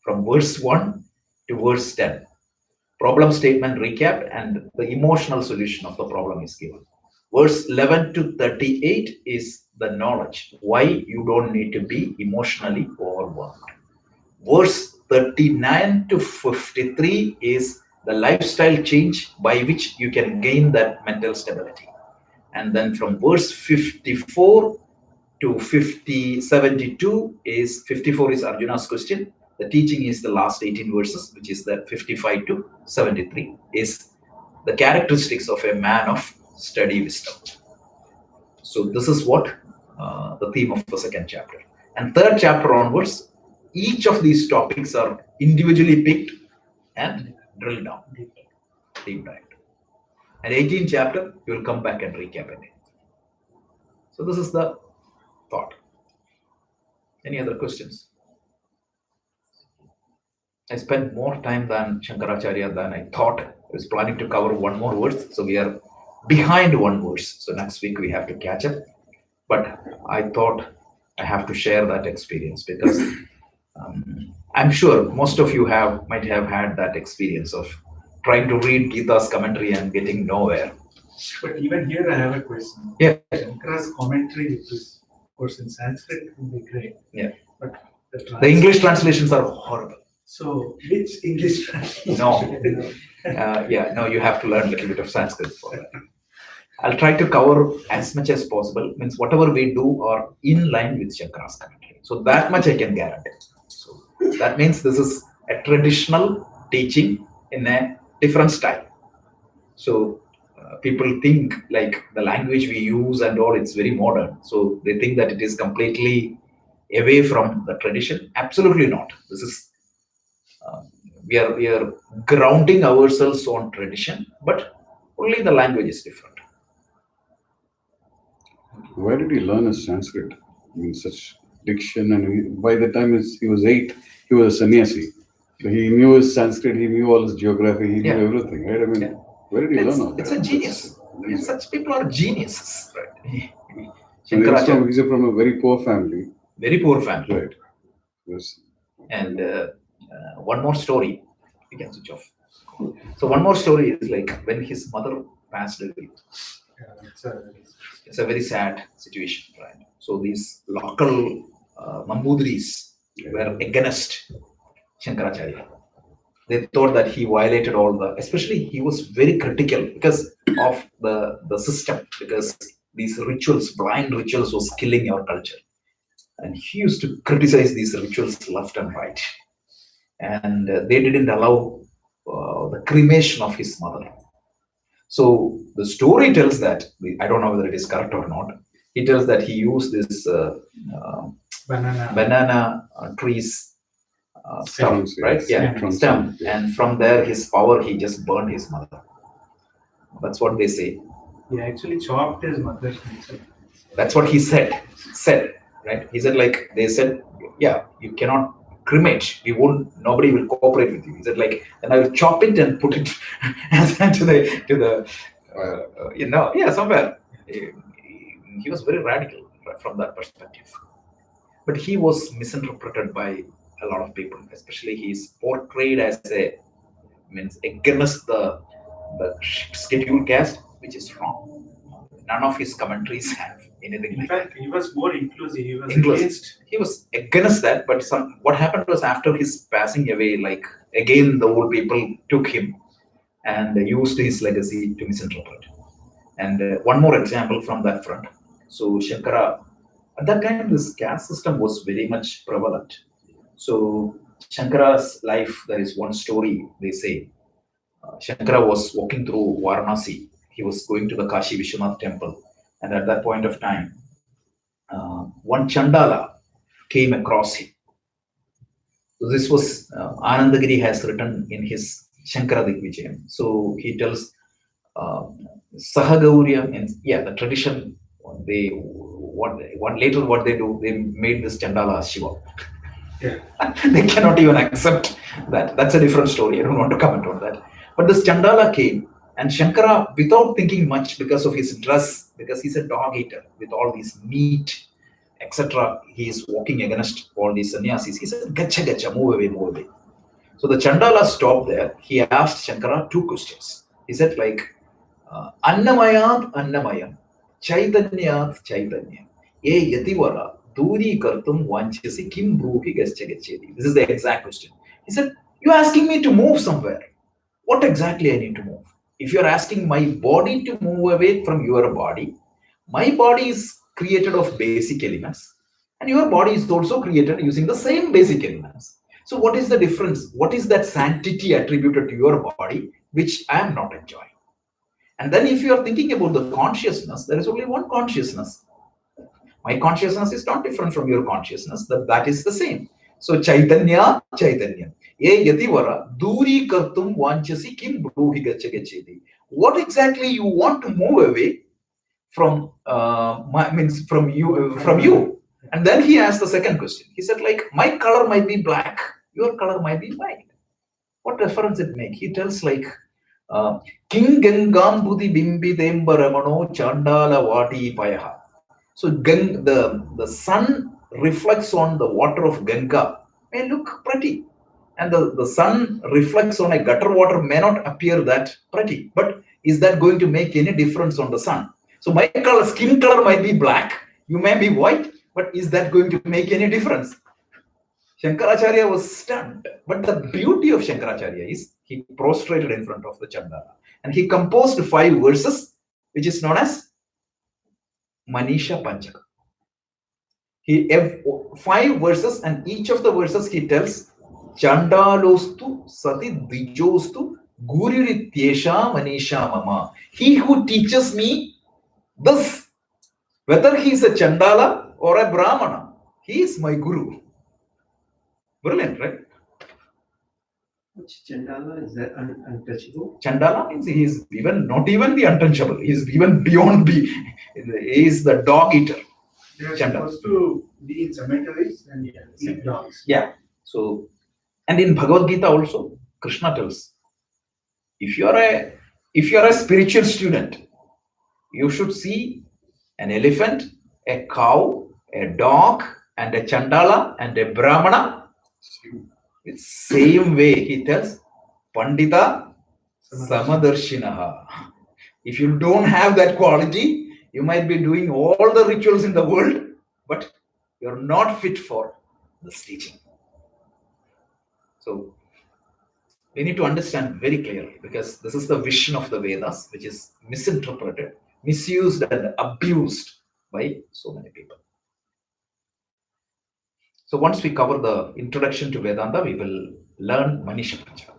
from verse 1 to verse 10. Problem statement recapped and the emotional solution of the problem is given. Verse 11 to 38 is the knowledge, why you don't need to be emotionally overwhelmed. Verse 39 to 53 is the lifestyle change by which you can gain that mental stability. And then from verse 54 to 72 is 54 is Arjuna's question. The teaching is the last 18 verses, which is that 55 to 73 is the characteristics of a man of steady wisdom. So this is what the theme of the second chapter. And third chapter onwards, each of these topics are individually picked and drilled down, deep dive. And 18th chapter, you will come back and recap it. So this is the thought. Any other questions? I spent more time than Shankaracharya than I thought. I was planning to cover one more verse, so we are behind one verse. So next week we have to catch up. But I thought I have to share that experience because I'm sure most of you might have had that experience of trying to read Gita's commentary and getting nowhere. But even here I have a question. Yeah. Shankara's commentary, which is of course in Sanskrit, would be great. Yeah. But the English translations are horrible. So which English translation? No, you have to learn a little bit of Sanskrit for that. I'll try to cover as much as possible. Means whatever we do are in line with Shankara's commentary. So that much I can guarantee. So that means this is a traditional teaching in a different style. So people think like the language we use and all, it's very modern. So they think that it is completely away from the tradition. Absolutely not. This is we are grounding ourselves on tradition, but only the language is different. Where did he learn his Sanskrit? I mean, such diction, and by the time he was 8, he was a sannyasi. So he knew his Sanskrit, he knew all his geography, he knew everything, right? I mean, where did he learn all that? It's a genius. Such people are geniuses, right? He's from a very poor family. Very poor family. Right. Yes. And one more story. You can switch off. So one more story is like when his mother passed away. It's a very sad situation, right? So these local Nambudris were against Shankaracharya. They thought that he violated all especially he was very critical because of the system, because these rituals, blind rituals was killing our culture. And he used to criticize these rituals left and right. And they didn't allow the cremation of his mother. So the story tells that, I don't know whether it is correct or not, he tells that he used this banana trees stem, right? Stem. And from there, his power, he just burned his mother. That's what they say. He actually chopped his mother. That's what he said, right? He said, like, they said, yeah, you cannot cremate. Nobody will cooperate with you. He said, like, and I will chop it and put it to the somewhere. He was very radical from that perspective. But he was misinterpreted by a lot of people, especially he's portrayed as against the scheduled caste, which is wrong. None of his commentaries have anything. In fact, he was more inclusive. He was against that, but what happened was after his passing away, like again the old people took him and used his legacy to misinterpret. And one more example from that front. So Shankara, at that time, this caste system was very much prevalent. So Shankara's life, there is one story they say. Shankara was walking through Varanasi. He was going to the Kashi Vishwanath temple. And at that point of time, one Chandala came across him. So this was Anandagiri has written in his Shankara Digvijayam. So he tells Sahagaurya, and yeah, the tradition. They what later what they do, they made this Chandala as Shiva. Yeah. They cannot even accept that. That's a different story. I don't want to comment on that. But this Chandala came, and Shankara, without thinking much, because of his dress, because he's a dog eater with all these meat, etc., he is walking against all these sannyasis. He said, "Gacha, gacha, move away, move away." So the Chandala stopped there. He asked Shankara two questions. He said, like, Annamayat Annamayam, Chaitanyat Chaitanyam, Ye Yativara, Duri Kartum Vanchasi Kim Bruhi Gaschagachedi. This is the exact question. He said, you're asking me to move somewhere. What exactly I need to move? If you're asking my body to move away from your body, my body is created of basic elements, and your body is also created using the same basic elements. So, what is the difference? What is that sanctity attributed to your body which I am not enjoying? And then, if you are thinking about the consciousness, there is only one consciousness. My consciousness is not different from your consciousness, that is the same. So, Chaitanya, Chaitanya. Ye yativara, duri kartum vanchasi kim bruhi gachagachedi. What exactly you want to move away from means from you. And then he asked the second question. He said, like, my color might be black, your color might be white. What difference it make? He tells like King Gangam Budi Bimbi Dembaramano Chandala Vati Payaha. So the sun reflects on the water of Ganga may look pretty. And the sun reflects on a gutter water may not appear that pretty. But is that going to make any difference on the sun? So my color, skin color might be black, you may be white, but is that going to make any difference? Shankaracharya was stunned. But the beauty of Shankaracharya is he prostrated in front of the Chandala and he composed 5 verses, which is known as Manisha Panchaka. He have 5 verses, and each of the verses he tells Chandalostu Sati Dijostu Gurirityesha Manisha Mama. He who teaches me this, whether he is a Chandala or a Brahmana, he is my Guru. Brilliant, right? Which Chandala is that untouchable? Chandala means he is even not even the untouchable. He is even beyond the. He is the dog eater. They are supposed to be in cemeteries and eat dogs. Yeah. So, and in Bhagavad Gita also, Krishna tells, if you are a spiritual student, you should see an elephant, a cow, a dog, and a Chandala and a Brahmana. It's same way he tells Pandita Samadarshinaha. If you don't have that quality, you might be doing all the rituals in the world, but you're not fit for this teaching. So we need to understand very clearly, because this is the vision of the Vedas, which is misinterpreted, misused, and abused by so many people. So once we cover the introduction to Vedanta, we will learn Manisha Panchaka.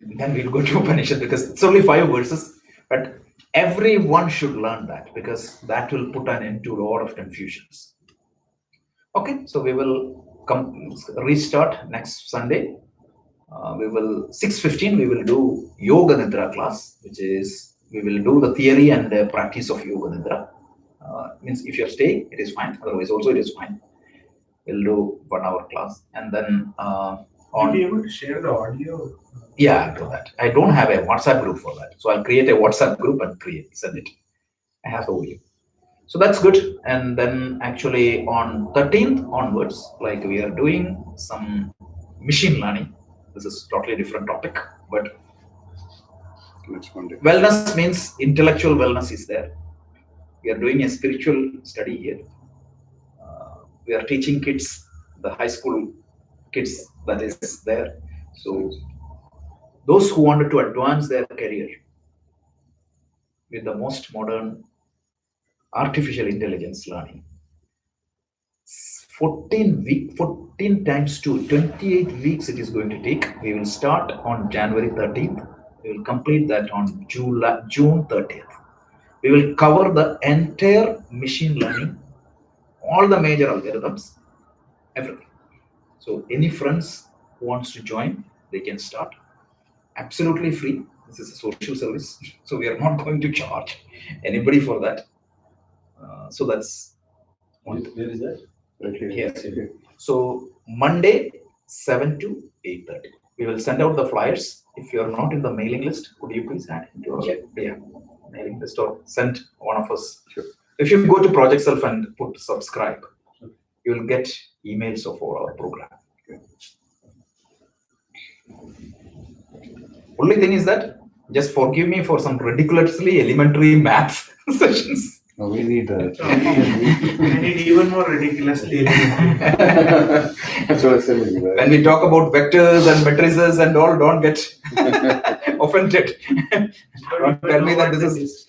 Then we'll go to Upanishad, because it's only 5 verses, but everyone should learn that, because that will put an end to a lot of confusions. Okay, so we will restart next Sunday. We will 6:15. We will do Yoga Nidra class, which is we will do the theory and the practice of Yoga Nidra. Means if you're staying, it is fine. Otherwise, also it is fine. We'll do 1 hour class, and then Will you be able to share the audio? Yeah, I'll do that. I don't have a WhatsApp group for that, so I'll create a WhatsApp group and send it. I have the audio. So that's good. And then actually on 13th onwards, like we are doing some machine learning. This is totally different topic, but wellness means intellectual wellness is there. We are doing a spiritual study here. We are teaching kids, the high school kids that is there. So those who wanted to advance their career, with the most modern artificial intelligence learning. 14 times 2, 28 weeks it is going to take. We will start on January 13th. We will complete that on June 30th. We will cover the entire machine learning, all the major algorithms, everything. So any friends who wants to join, they can start. Absolutely free. This is a social service, so we are not going to charge anybody for that. So that's one thing. Where is that? Okay. Yes. Okay. So Monday, 7 to 8:30. We will send out the flyers. If you are not in the mailing list, could you please add into your mailing list or send one of us? Sure. If you go to Project Self and put subscribe, you will get emails of all our program. Only thing is that just forgive me for some ridiculously elementary math sessions. No, we need that. I need even more ridiculously. That's what I said. When we talk about vectors and matrices and all, don't get offended. Don't tell me that this is